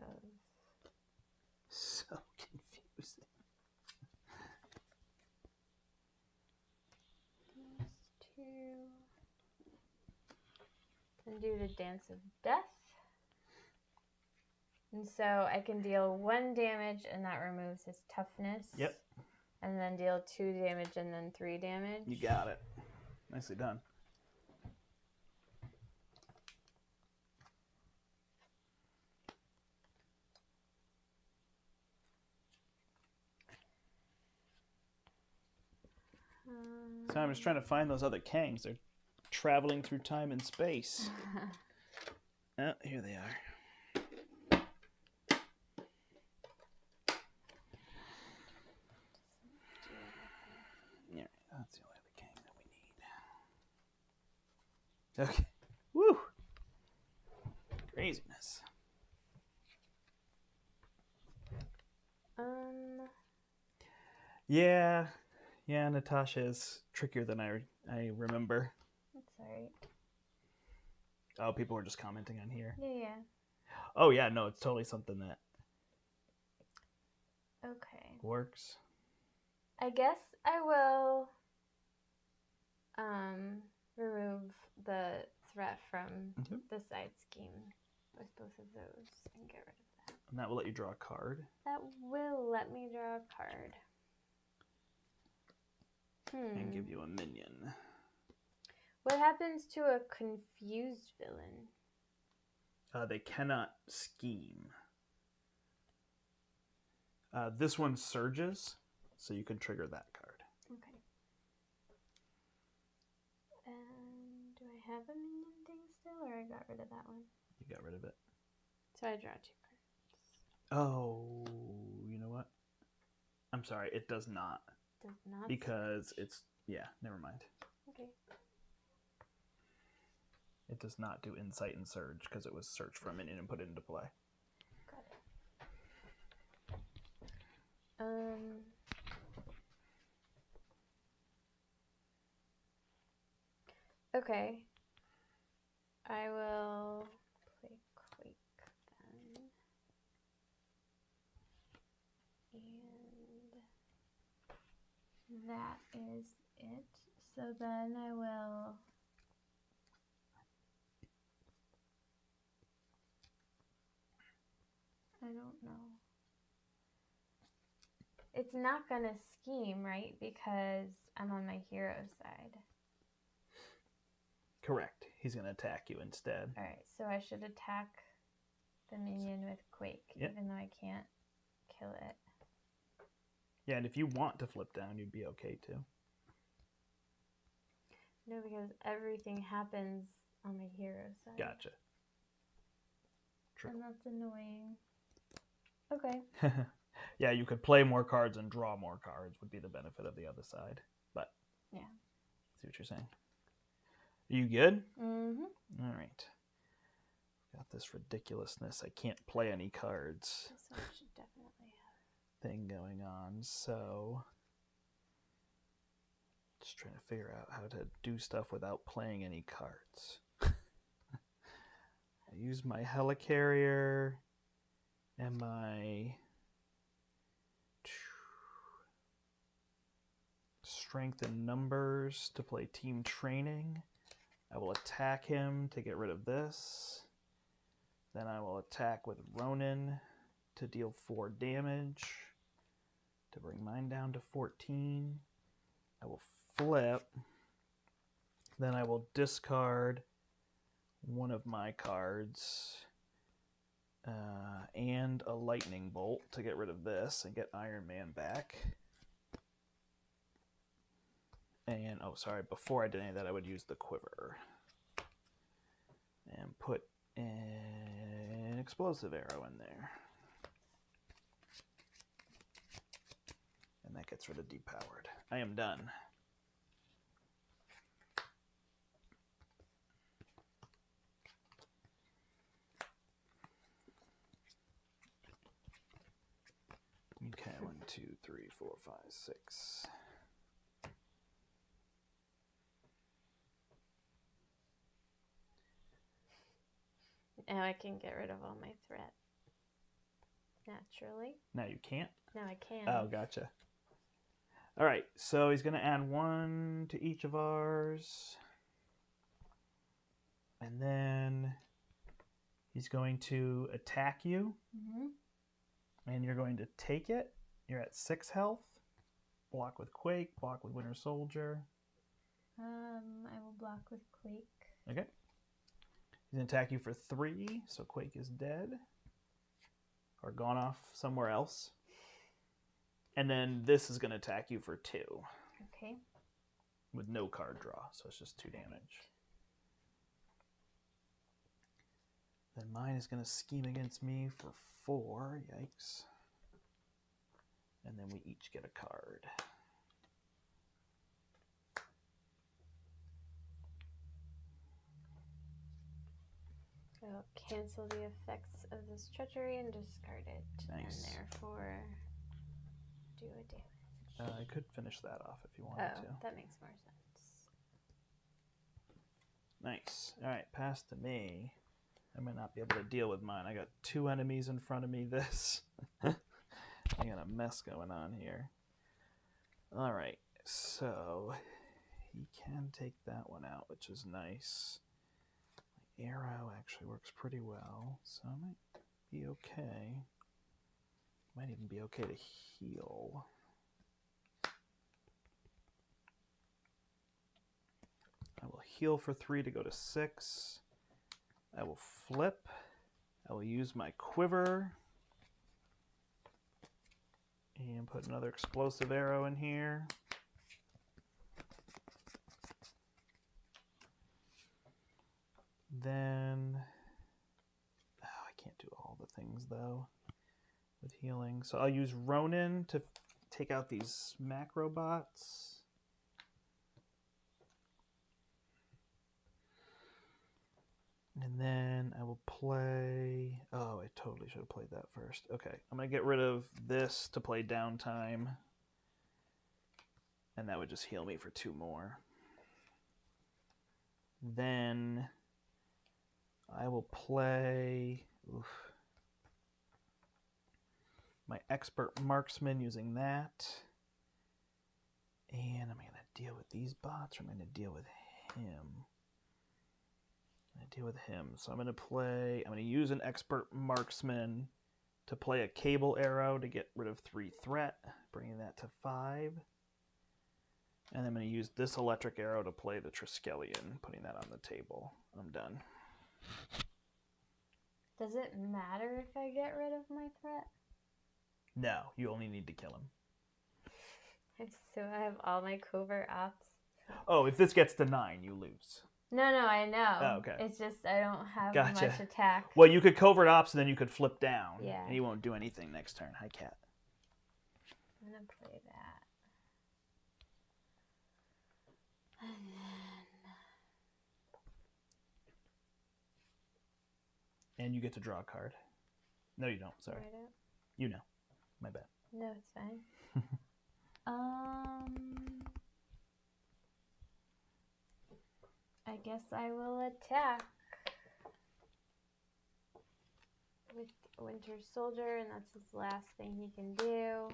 So confusing. These 2. And do the Dance of Death. And so I can deal 1 damage and that removes his toughness. Yep. And then deal 2 damage and then 3 damage. You got it. Nicely done. So I'm just trying to find those other Kangs. They're traveling through time and space. Oh, here they are. Yeah, that's the only other Kang that we need. Okay. Woo! Craziness. Yeah, Natasha is trickier than I remember. That's alright. Oh, people were just commenting on here. Yeah. Oh, yeah, no, it's totally something that works. I guess I will remove the threat from the side scheme with both of those and get rid of that. And that will let you draw a card? That will let me draw a card. And give you a minion. What happens to a confused villain? They cannot scheme. This one surges, so you can trigger that card. Okay. And do I have a minion thing still, or I got rid of that one? You got rid of it. So I draw 2 cards. Oh, you know what? I'm sorry, it does not. Does not. Because it's, yeah, never mind. Okay. It does not do Insight and Surge because it was search for a minion and put it into play. Got it. Okay. I will play Quake then. And that is it. So then I will... I don't know. It's not going to scheme, right? Because I'm on my hero side. Correct. He's going to attack you instead. All right, so I should attack the minion with Quake, even though I can't kill it. Yeah, and if you want to flip down, you'd be okay too. No, because everything happens on my hero side. Gotcha. True. And that's annoying. Okay. Yeah, you could play more cards and draw more cards would be the benefit of the other side. But yeah, see what you're saying. Are you good? Mm-hmm. All right. Got this ridiculousness. I can't play any cards. This one should definitely have thing going on. So just trying to figure out how to do stuff without playing any cards. I use my helicarrier and my strength in numbers to play team training. I will attack him to get rid of this. Then I will attack with Ronin to deal 4 damage to bring mine down to 14. I will flip. Then I will discard one of my cards and a lightning bolt to get rid of this and get Iron Man back. And, oh, sorry, before I did any of that, I would use the quiver and put an explosive arrow in there. And that gets rid of depowered. I am done. Okay, 1, 2, 3, 4, 5, 6. Now I can get rid of all my threat. Naturally. Now you can't? Now I can. Oh, gotcha. All right, so he's going to add 1 to each of ours. And then he's going to attack you. Mm-hmm. And you're going to take it. You're at 6 health. Block with Quake, block with Winter Soldier. I will block with Quake. Okay. He's going to attack you for 3, so Quake is dead. Or gone off somewhere else. And then this is going to attack you for 2. Okay. With no card draw, so it's just 2 damage. Then mine is going to scheme against me for 4. Yikes. And then we each get a card. I will cancel the effects of this treachery and discard it. Nice. And therefore do a damage. I could finish that off if you wanted to. That makes more sense. Nice. Alright, pass to me. I might not be able to deal with mine. I got 2 enemies in front of me. I got a mess going on here. Alright, so he can take that one out, which is nice. My arrow actually works pretty well, so I might be okay. Might even be okay to heal. I will heal for 3 to go to 6. I will flip. I will use my quiver and put another explosive arrow in here. Then, I can't do all the things though with healing. So I'll use Ronin to take out these macro bots. And then I will play... Oh, I totally should have played that first. Okay, I'm going to get rid of this to play downtime. And that would just heal me for 2 more. Then I will play my expert marksman using that. And I'm going to deal with these bots, or I'm going to deal with him. I'm going to deal with him. So I'm going to use an expert marksman to play a cable arrow to get rid of 3 threat, bringing that to 5. And I'm going to use this electric arrow to play the Triskelion, putting that on the table. I'm done. Does it matter if I get rid of my threat? No, you only need to kill him. So I have all my covert ops. Oh, if this gets to 9, you lose. No, I know. Oh, okay. It's just I don't have Gotcha. much attack. Well, you could covert ops and then you could flip down. Yeah. And he won't do anything next turn. Hi, cat. I'm going to play that. And you get to draw a card. No, you don't. Sorry. I don't. You know. My bad. No, it's fine. I guess I will attack with Winter Soldier, and that's his last thing he can do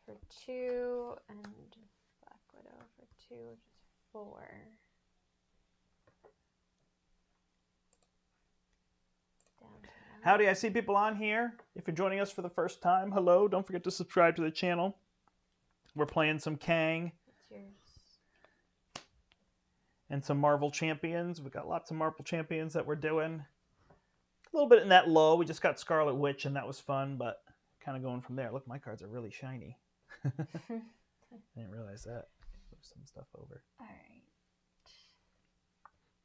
for 2, and Black Widow for 2, which is 4. Down to 9. Howdy, I see people on here. If you're joining us for the first time, hello. Don't forget to subscribe to the channel. We're playing some Kang. It's yours. And some Marvel Champions. We've got lots of Marvel Champions that we're doing. A little bit in that lull. We just got Scarlet Witch, and that was fun, but kind of going from there. Look, my cards are really shiny. I didn't realize that. Move some stuff over. All right.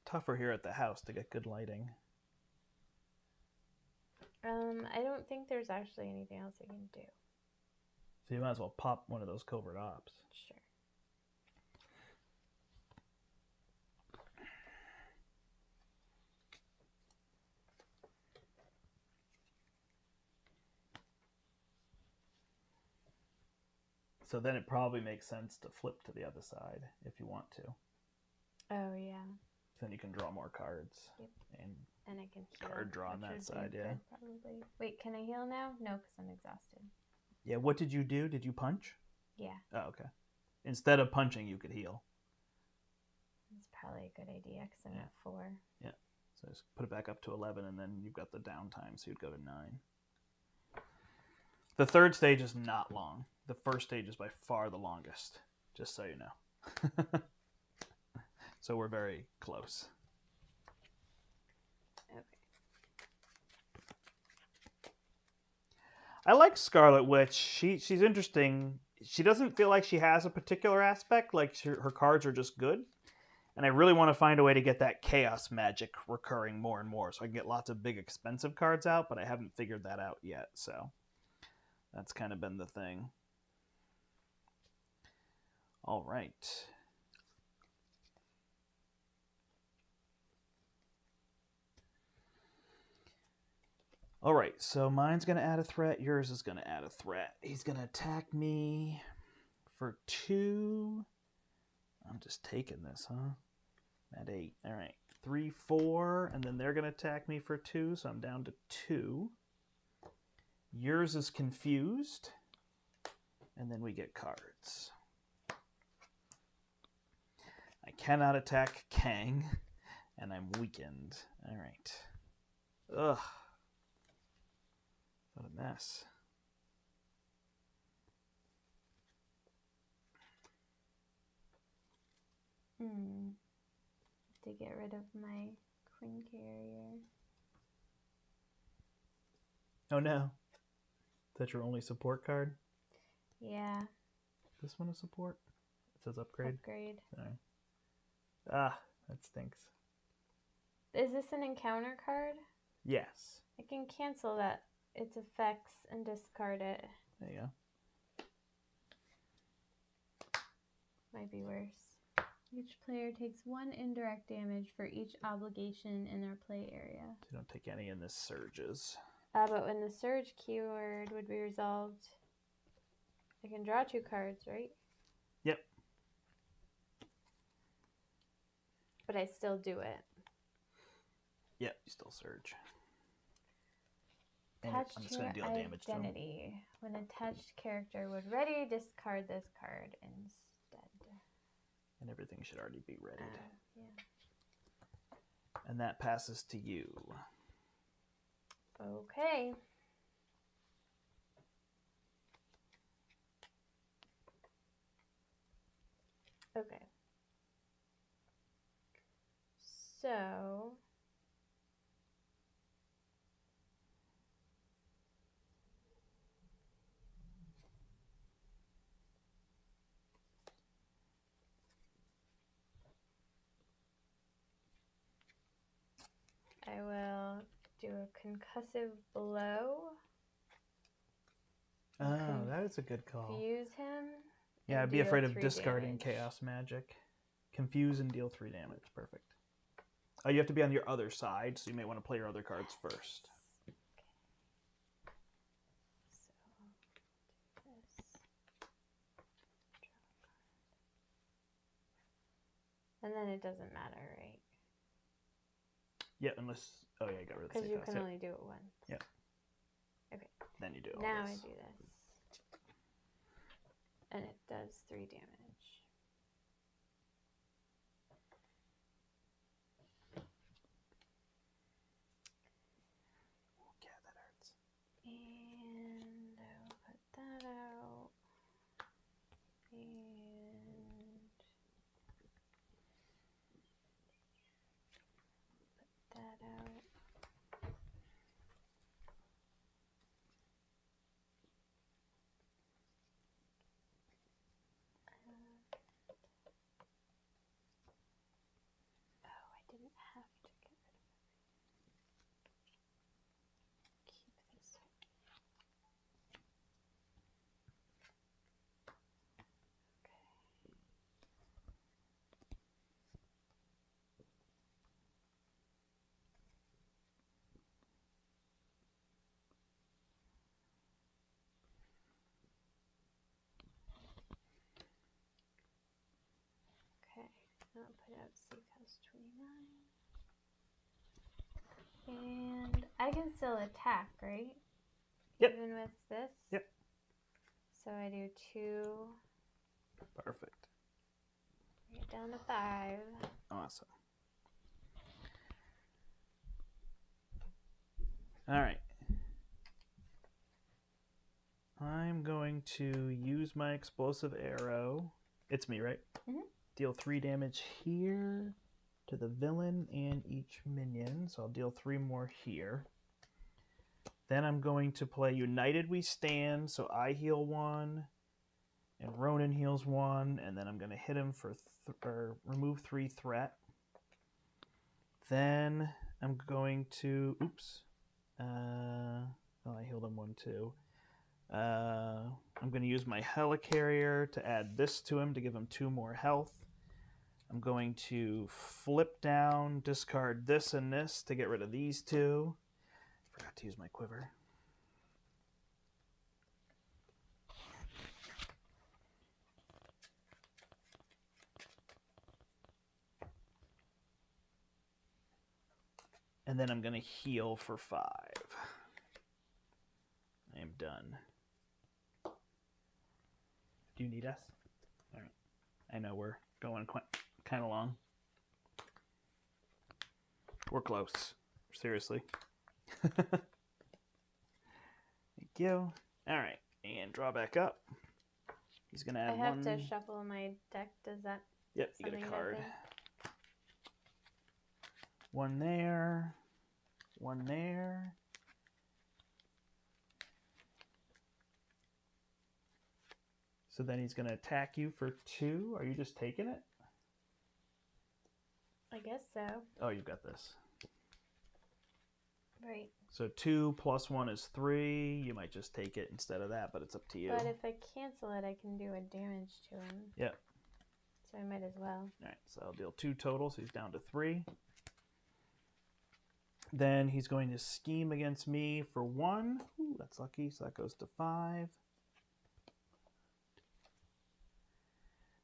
Tougher here at the house to get good lighting. I don't think there's actually anything else I can do. So you might as well pop one of those covert ops. Sure. So then it probably makes sense to flip to the other side if you want to. Oh, yeah. Then you can draw more cards. Yep. And I can heal. card draw on which that would side, be yeah. good, probably. Wait, can I heal now? No, because I'm exhausted. Yeah, what did you do? Did you punch? Yeah. Oh, okay. Instead of punching, you could heal. That's probably a good idea because I'm Yeah. at 4. Yeah. So just put it back up to 11, and then you've got the downtime, so you'd go to 9. The third stage is not long. The first stage is by far the longest, just so you know. So we're very close. Okay. I like Scarlet Witch. She's interesting. She doesn't feel like she has a particular aspect. Like her cards are just good. And I really want to find a way to get that chaos magic recurring more and more, so I can get lots of big expensive cards out, but I haven't figured that out yet. So that's kind of been the thing. All right. All right, so mine's going to add a threat. Yours is going to add a threat. He's going to attack me for 2. I'm just taking this, huh? At 8. All right, 3, 4, and then they're going to attack me for 2, so I'm down to 2. Yours is confused, and then we get cards. I cannot attack Kang, and I'm weakened. All right. Ugh. What a mess. To get rid of my Queen Carrier. Oh no. Is that your only support card? Yeah. This one is support? It says upgrade? Upgrade. Sorry. Ah, that stinks. Is this an encounter card? Yes. I can cancel that its effects and discard it. There you go. Might be worse. Each player takes 1 indirect damage for each obligation in their play area. So you don't take any in this surges. But when the surge keyword would be resolved, I can draw 2 cards, right? Yep. But I still do it. Yep, you still surge. And Attached I'm just to going to deal damage to him. identity. When attached character would ready, discard this card instead. And everything should already be readied. Yeah. And that passes to you. Okay. Okay. So I will do a concussive blow. Oh, that is a good call. Confuse him. Yeah, I'd be afraid of 3 discarding damage. chaos magic. Confuse and deal 3 damage. Perfect. Oh, you have to be on your other side, so you may want to play your other cards first. Okay. So do this. And then it doesn't matter, right? Yeah, unless... Oh, yeah, I got rid of the Because you safe can house. only do it once. Yeah. Okay. Then you do all Now this. I do this. And it does 3 damage. Yeah, that hurts. And I will put that out. And put that out. Oh, I didn't have to get rid of it. Keep this. Okay, I'll put out safe house 29. And I can still attack, right? Yep. Even with this? Yep. So I do 2. Perfect. Bring it down to 5. Awesome. All right. I'm going to use my explosive arrow. It's me, right? Mm-hmm. Deal 3 damage here to the villain and each minion. So I'll deal 3 more here. Then I'm going to play United We Stand. So I heal 1 and Ronan heals 1. And then I'm going to hit him for remove 3 threat. Then I'm going to... Oops. Oh, I healed him 1 too. I'm going to use my helicarrier to add this to him to give him 2 more health. I'm going to flip down, discard this and this to get rid of these 2. Forgot to use my quiver. And then I'm going to heal for 5. I am done. Do you need us? All right. I know we're going kind of long. We're close. Seriously. Thank you. All right. And draw back up. He's going to add 1. I have to shuffle my deck. Does that... Yep, you get a something card. good? 1 there. 1 there. So then he's going to attack you for 2. Are you just taking it? I guess so. Oh, you've got this. Right. So 2 plus 1 is 3. You might just take it instead of that, but it's up to you. But if I cancel it, I can do a damage to him. Yep. So I might as well. All right, so I'll deal 2 total, so he's down to 3. Then he's going to scheme against me for 1. Ooh, that's lucky, so that goes to 5.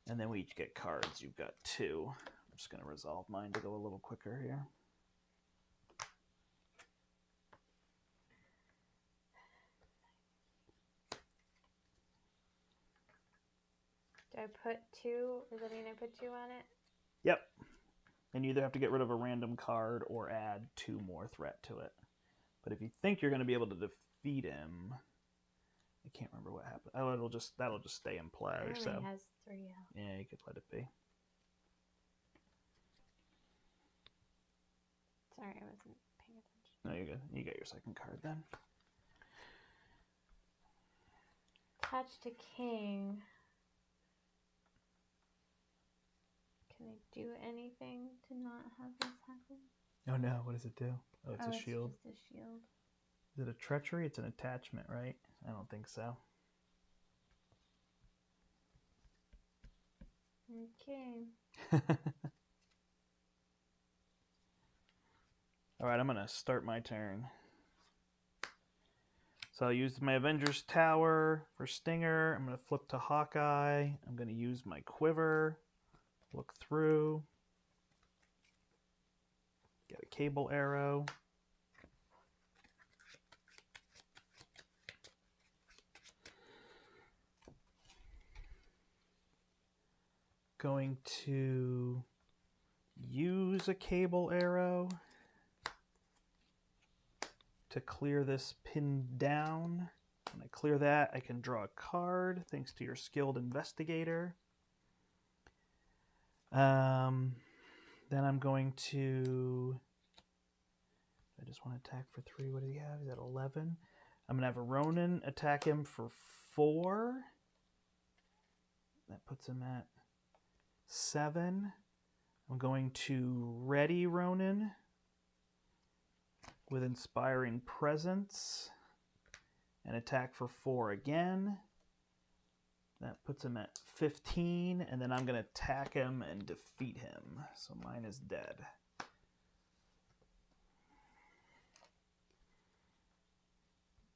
And then we each get cards. You've got 2. I'm just going to resolve mine to go a little quicker here. Do I put 2? Does that mean I put 2 on it? Yep. And you either have to get rid of a random card or add 2 more threat to it. But if you think you're going to be able to defeat him, I can't remember what happened. Oh, that'll just stay in play. It only So has 3 health. yeah, you could let it be. Sorry, I wasn't paying attention. No, you're good. You get your second card then. Attached to king. Can I do anything to not have this happen? Oh no, what does it do? Oh, it's a shield. It's just a shield. Is it a treachery? It's an attachment, right? I don't think so. Okay. All right, I'm going to start my turn. So I'll use my Avengers Tower for Stinger. I'm going to flip to Hawkeye. I'm going to use my Quiver. Look through. Get a Cable Arrow. Going to use a Cable Arrow to clear this pin down. When I clear that, I can draw a card thanks to your Skilled Investigator. Then I'm going to... I just want to attack for 3. What do you have? Is that 11? I'm going to have a Ronin attack him for 4. That puts him at 7. I'm going to ready Ronin with Inspiring Presence and attack for 4 again. That puts him at 15, and then I'm going to attack him and defeat him. So mine is dead.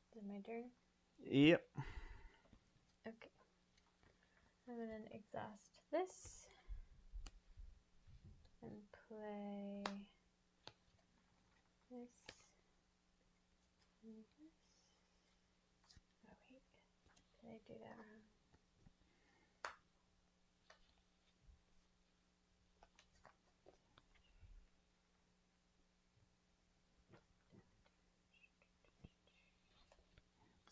Is it my turn? Yep. Okay. I'm going to exhaust this and play this and this. Oh, wait. Did I do that wrong?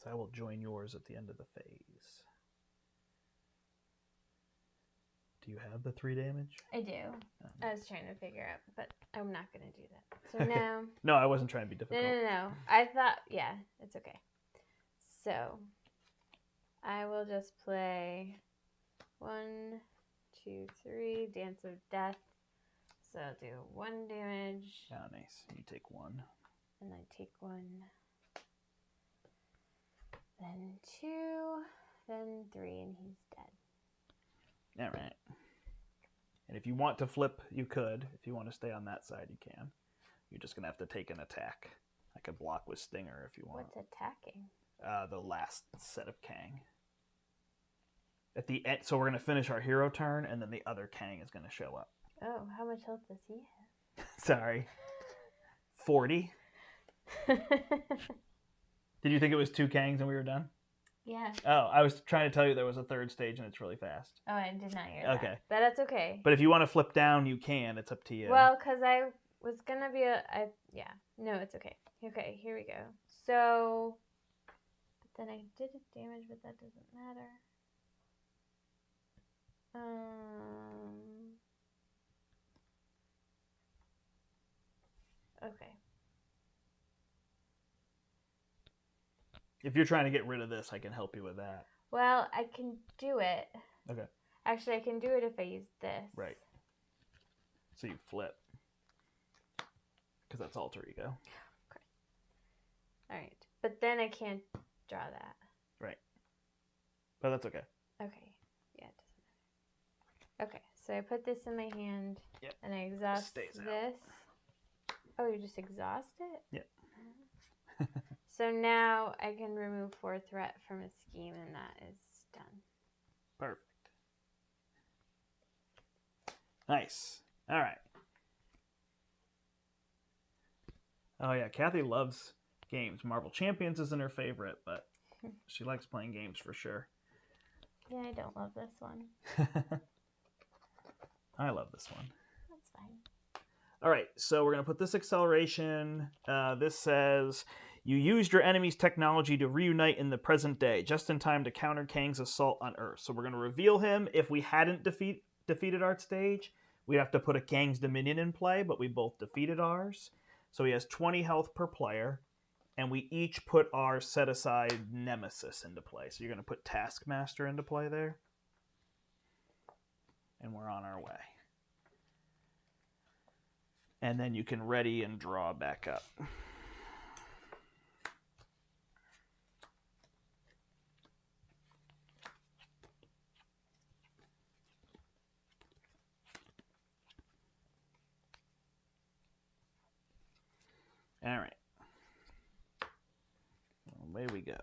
So I will join yours at the end of the phase. Do you have the 3 damage? I do. I was trying to figure out, but I'm not going to do that. So now... No, I wasn't trying to be difficult. No. I thought... Yeah, it's okay. So, I will just play 1, 2, 3, Dance of Death. So I'll do 1 damage. Oh, nice. You take 1. And I take 1. Then 2. Then 3, and he's dead. All right. And if you want to flip, you could. If you want to stay on that side, you can. You're just going to have to take an attack. I could block with Stinger if you want. What's attacking? The last set of Kang. At the end, so we're going to finish our hero turn, and then the other Kang is going to show up. Oh, how much health does he have? Sorry. 40. Did you think it was 2 Kangs and we were done? Yeah. Oh, I was trying to tell you there was a 3rd stage and it's really fast. Oh, I did not hear that. Okay. But that's okay. But if you want to flip down, you can. It's up to you. Well, because I was going to be yeah. No, it's okay. Okay, here we go. So, but then I did damage, but that doesn't matter. Okay. If you're trying to get rid of this, I can help you with that. Well, I can do it. Okay. Actually, I can do it if I use this. Right. So you flip. Because that's alter ego. Okay. All right. But then I can't draw that. Right. But that's okay. Okay. Yeah, it doesn't matter. Okay. So I put this in my hand. Yep. And I exhaust Stays this. out. Oh, you just exhaust it? Yep. So now I can remove 4 threat from a scheme, and that is done. Perfect. Nice. All right. Oh, yeah. Kathy loves games. Marvel Champions isn't her favorite, but she likes playing games for sure. Yeah, I don't love this one. I love this one. That's fine. All right, so we're going to put this acceleration. This says, you used your enemy's technology to reunite in the present day, just in time to counter Kang's assault on Earth. So we're going to reveal him. If we hadn't defeated our stage, we'd have to put a Kang's Dominion in play, but we both defeated ours. So he has 20 health per player, and we each put our set-aside nemesis into play. So you're going to put Taskmaster into play there. And we're on our way. And then you can ready and draw back up. All right. Away we go.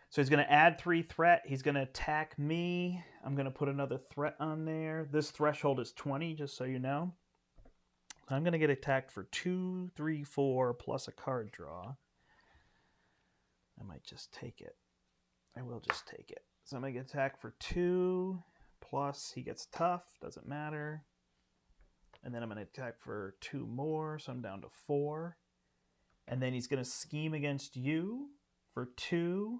So he's going to add 3 threat. He's going to attack me. I'm going to put another threat on there. This threshold is 20, just so you know. I'm going to get attacked for 2, 3, 4, plus a card draw. I might just take it. I will just take it. So I'm going to get attacked for 2, plus he gets tough. Doesn't matter. And then I'm going to attack for 2 more, so I'm down to 4. And then he's going to scheme against you for 2,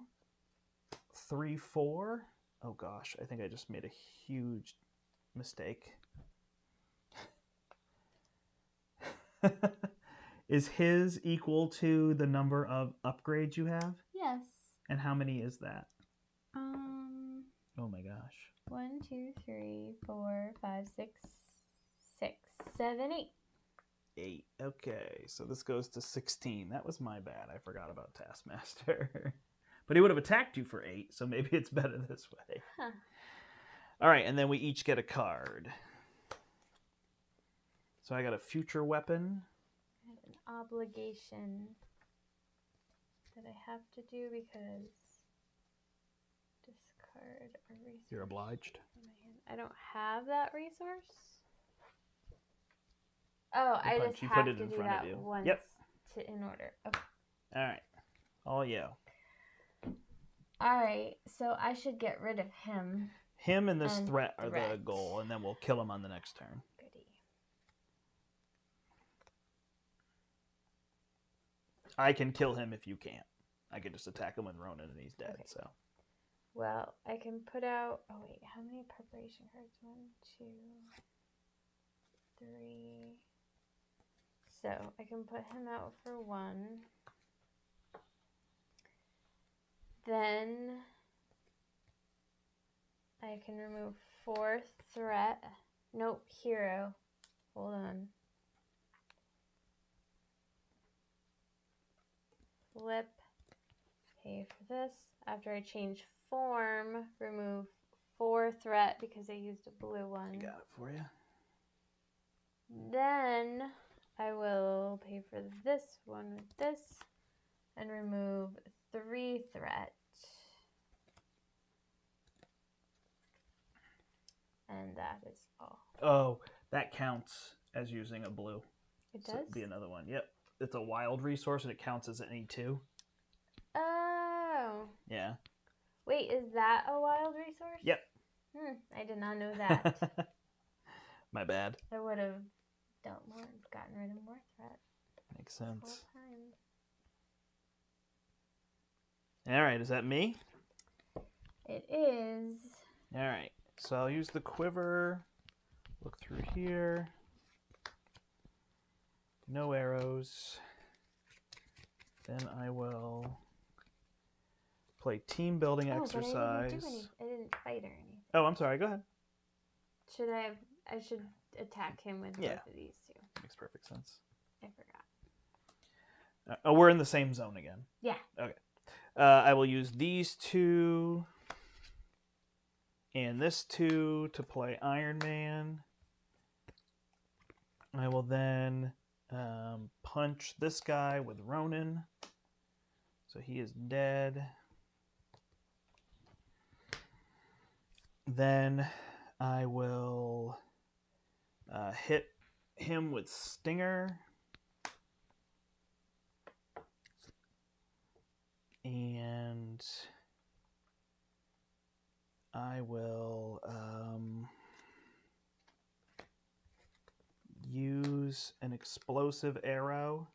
3, 4. Oh gosh, I think I just made a huge mistake. Is his equal to the number of upgrades you have? Yes. And how many is that? Oh my gosh. 1, 2, 3, 4, 5, 6, 6, 7, 8. 8. Okay, so this goes to 16. That was my bad. I forgot about Taskmaster. But he would have attacked you for 8, so maybe it's better this way. Huh. All right, and then we each get a card. So I got a future weapon. I have an obligation that I have to do because discard a resource. You're obliged. I don't have that resource. Oh, Good I punch. just You have put it to in do front of that you. once Yep. in order. Okay. All right. All you. All right, so I should get rid of him. Him and this And threat are the threat. goal, and then we'll kill him on the next turn. Goody. I can kill him if you can't. I can just attack him with Ronan and he's dead. Okay. So Well, I can put out. Oh wait, how many preparation cards? 1, 2, 3. So I can put him out for 1. Then I can remove 4 threat. Nope, hero. Hold on. Flip. Pay for this. After I change form, remove 4 threat because I used a blue one. I got it for you. Then I will pay for this one with this and remove 3 threat. And that is all. Oh, that counts as using a blue. It So does? it'd be another one. Yep. It's a wild resource and it counts as any 2. Oh. Yeah. Wait, is that a wild resource? Yep. I did not know that. My bad. I would have dealt more, gotten rid of more threat. Makes This sense. whole time. All right, is that me? It is. All right. So I'll use the quiver. Look through here. No arrows. Then I will play team building exercise. But I didn't do anything. I didn't fight or anything. Oh, I'm sorry. Go ahead. Should I have? I should attack him with both of these two. Makes perfect sense. I forgot. Oh, we're in the same zone again. Yeah. Okay. I will use these 2 and this 2 to play Iron Man. I will then punch this guy with Ronan. So he is dead. Then I will hit him with Stinger. And I will use an explosive arrow.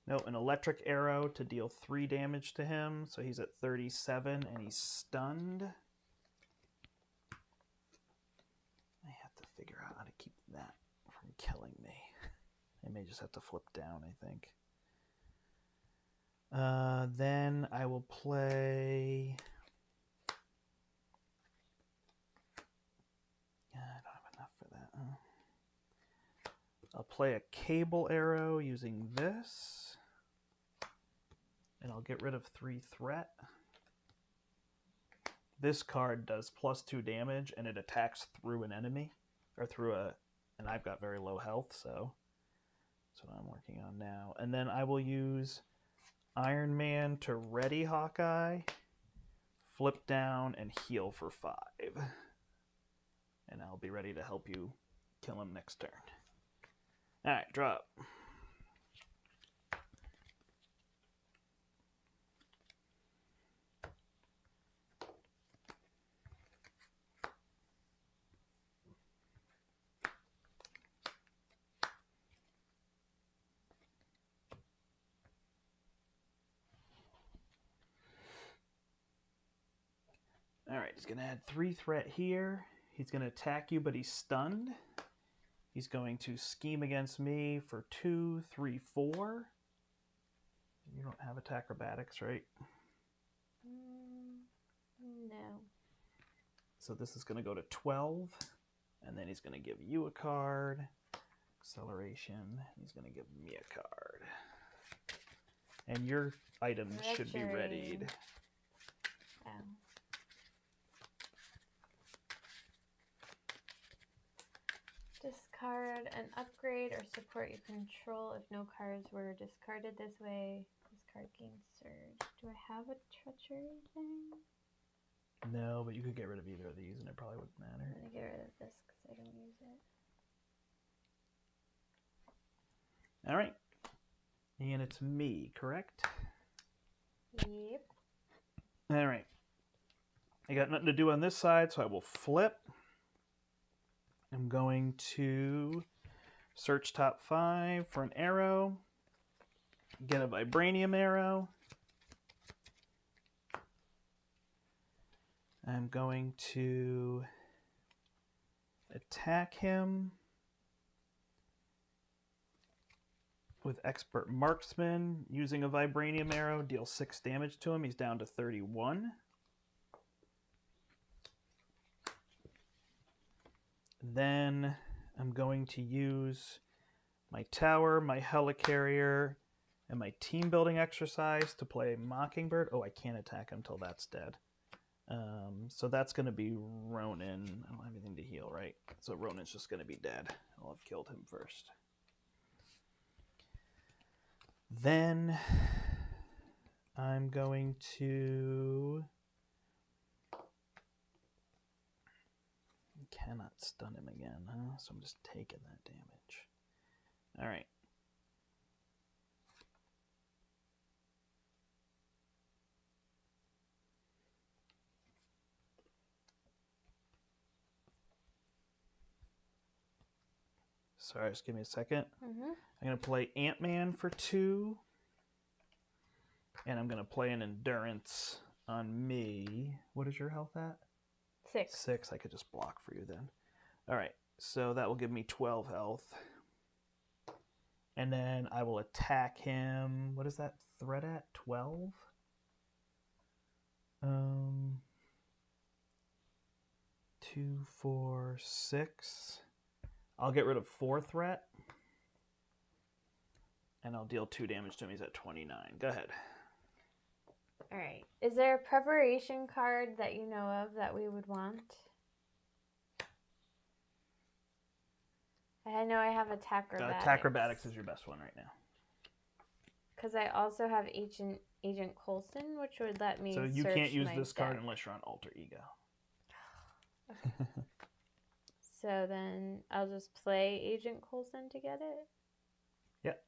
No, an electric arrow to deal 3 damage to him. So he's at 37 and he's stunned. I have to figure out how to keep that from killing me. I may just have to flip down, I think. Then I will play... I don't have enough for that. I'll play a cable arrow using this. And I'll get rid of 3 threat. This card does +2 damage, and it attacks through an enemy. Or through a... And I've got very low health, so... That's what I'm working on now. And then I will use Iron Man to ready Hawkeye, flip down, and heal for 5. And I'll be ready to help you kill him next turn. Alright, drop. Alright, he's going to add 3 threat here. He's going to attack you, but he's stunned. He's going to scheme against me for 2, 3, 4. You don't have attack acrobatics, right? No. So this is going to go to 12. And then he's going to give you a card. Acceleration. He's going to give me a card. And your items should be readied. Oh. Discard an upgrade or support you control. If no cards were discarded this way, this card gains surge. Do I have a treachery thing? No, but you could get rid of either of these and it probably wouldn't matter. I'm going to get rid of this because I don't use it. Alright. And it's me, correct? Yep. Alright. I got nothing to do on this side, so I will flip. I'm going to search top 5 for an arrow. Get a vibranium arrow. I'm going to attack him with expert marksman using a vibranium arrow. Deal 6 damage to him. He's down to 31. Then I'm going to use my tower, my helicarrier, and my team building exercise to play Mockingbird. Oh, I can't attack him until that's dead. So that's going to be Ronan. I don't have anything to heal, right? So Ronan's just going to be dead. I'll have killed him first. Then I'm going to... Cannot stun him again, huh? So I'm just taking that damage. All right. Sorry, just give me a second. I'm going to play Ant-Man for 2. And I'm going to play an Endurance on me. What is your health at? 6. 6. I could just block for you then. All right. So that will give me 12 health. And then I will attack him. What is that threat at? 12? 2, 4, 6. I'll get rid of 4 threat. And I'll deal 2 damage to him. He's at 29. Go ahead. All right. Is there a preparation card that you know of that we would want? I know I have attack acrobatics. Attack acrobatics is your best one right now. Because I also have Agent Coulson, which would let me. So you search can't use my this card deck. unless you're on Alter Ego. Okay. So then I'll just play Agent Coulson to get it? Yep.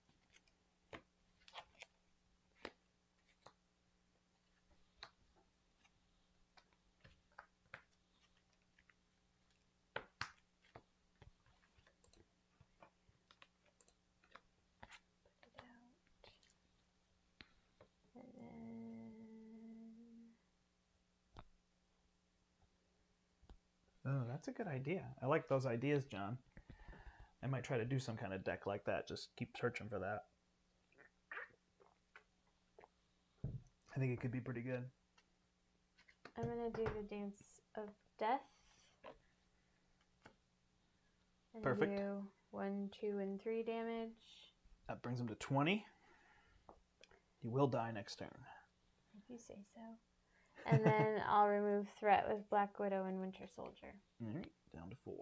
That's a good idea. I like those ideas, John. I might try to do some kind of deck like that. Just keep searching for that. I think it could be pretty good. I'm going to do the Dance of Death. And Perfect. do 1, 2, and 3 damage. That brings him to 20. He will die next turn. If you say so. And then I'll remove threat with Black Widow and Winter Soldier. All right, down to 4.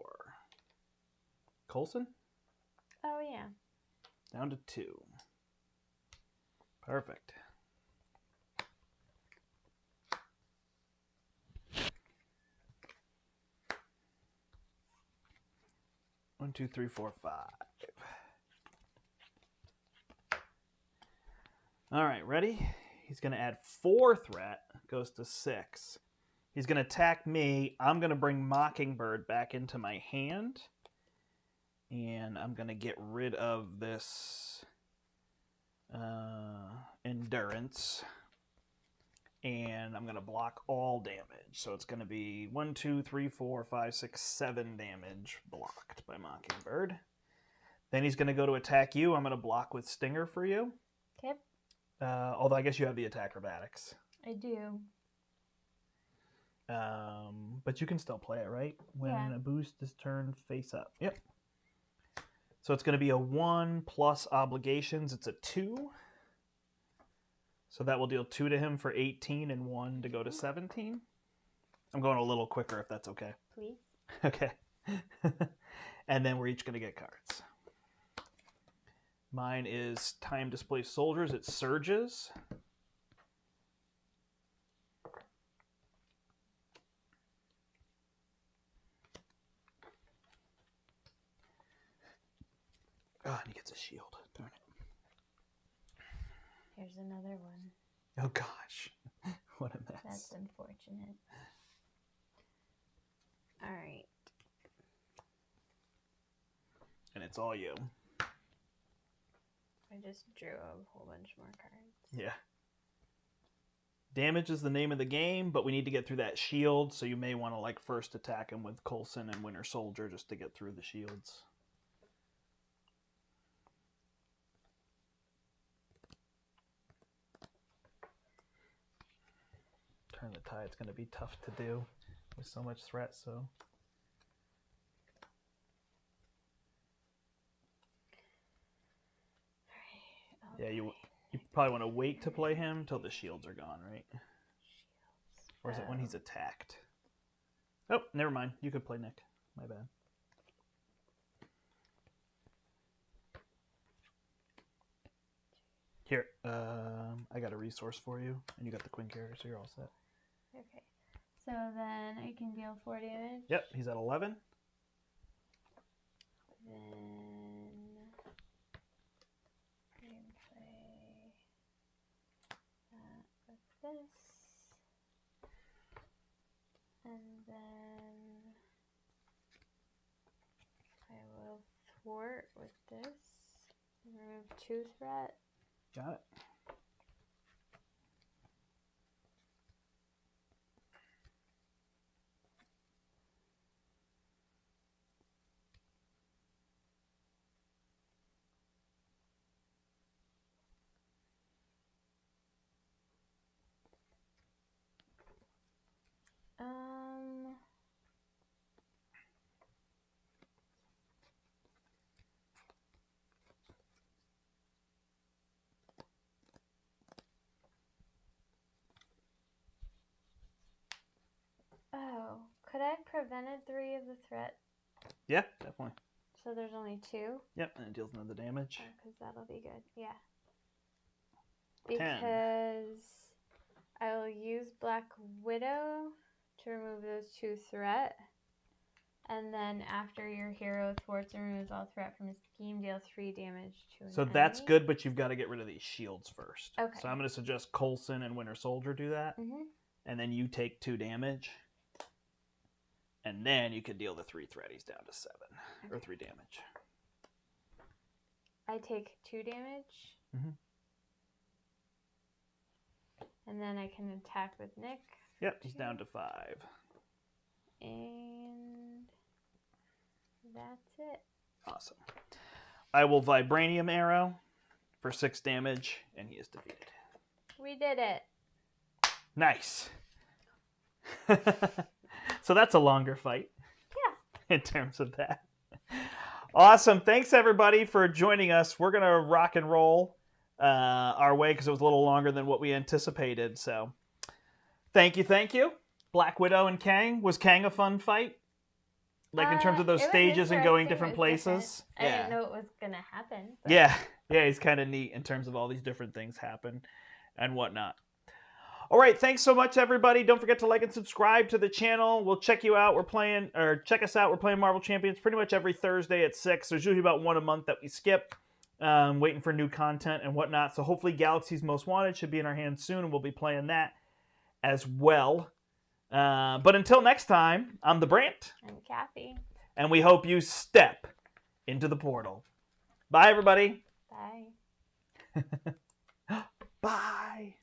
Coulson? Oh, yeah. Down to 2. Perfect. One, two, three, four, 5. All right, ready? He's going to add 4 threat. Goes to 6. He's going to attack me. I'm going to bring Mockingbird back into my hand. And I'm going to get rid of this endurance. And I'm going to block all damage. So it's going to be 1, 2, 3, 4, 5, 6, 7 damage blocked by Mockingbird. Then he's going to go to attack you. I'm going to block with Stinger for you. Okay. Although I guess you have the attack acrobatics. I do. But you can still play it, right? When a boost is turned face up. Yep. So it's going to be a 1 plus obligations. It's a 2. So that will deal 2 to him for 18 and 1 to go to 17. I'm going a little quicker if that's okay. Please. Okay. And then we're each going to get cards. Mine is Time Displaced Soldiers. It surges. Oh, and he gets a shield. Darn it. Here's another one. Oh, gosh. What a mess. That's unfortunate. All right. And it's all you. I just drew a whole bunch more cards. Yeah. Damage is the name of the game, but we need to get through that shield, so you may want to like first attack him with Coulson and Winter Soldier just to get through the shields. Turn the Tide's going to be tough to do with so much threat, so... Yeah, you probably want to wait to play him until the shields are gone, right? Or is it when he's attacked? Oh, never mind. You could play Nick. My bad. Here, I got a resource for you, and you got the Queen carrier, so you're all set. Okay. So then I can deal 4 damage. Yep, he's at 11. Then I can play that with this. And then I will thwart with this. Remove 2 threat. Got it. Oh, could I have prevented 3 of the threat? Yeah, definitely. So there's only 2? Yep, and it deals another damage. Because that'll be good. Yeah. 10. Because I will use Black Widow to remove those 2 threat. And then after your hero thwarts and removes all threat from his team, deal 3 damage to an enemy. That's good, but you've got to get rid of these shields first. Okay. So I'm going to suggest Coulson and Winter Soldier do that. Mm-hmm. And then you take 2 damage. And then you could deal the 3 threat. He's down to 7. Okay. Or 3 damage. I take 2 damage. Mm-hmm. And then I can attack with Nick. Yep, he's down to 5. And That's it. Awesome. I will Vibranium Arrow for 6 damage, and he is defeated. We did it. Nice. So that's a longer fight. Yeah. In terms of that. Awesome. Thanks, everybody, for joining us. We're going to rock and roll our way because it was a little longer than what we anticipated. So thank you. Black Widow and Kang. Was Kang a fun fight? Like in terms of those stages and going different places? I didn't know it was going to happen. But... Yeah, he's kind of neat in terms of all these different things happen and whatnot. All right, thanks so much, everybody. Don't forget to like and subscribe to the channel. We'll check you out. Check us out. We're playing Marvel Champions pretty much every Thursday at 6. There's usually about one a month that we skip, waiting for new content and whatnot. So hopefully Galaxy's Most Wanted should be in our hands soon, and we'll be playing that as well. But until next time, I'm the Brandt. I'm Kathy. And we hope you step into the portal. Bye, everybody. Bye. Bye.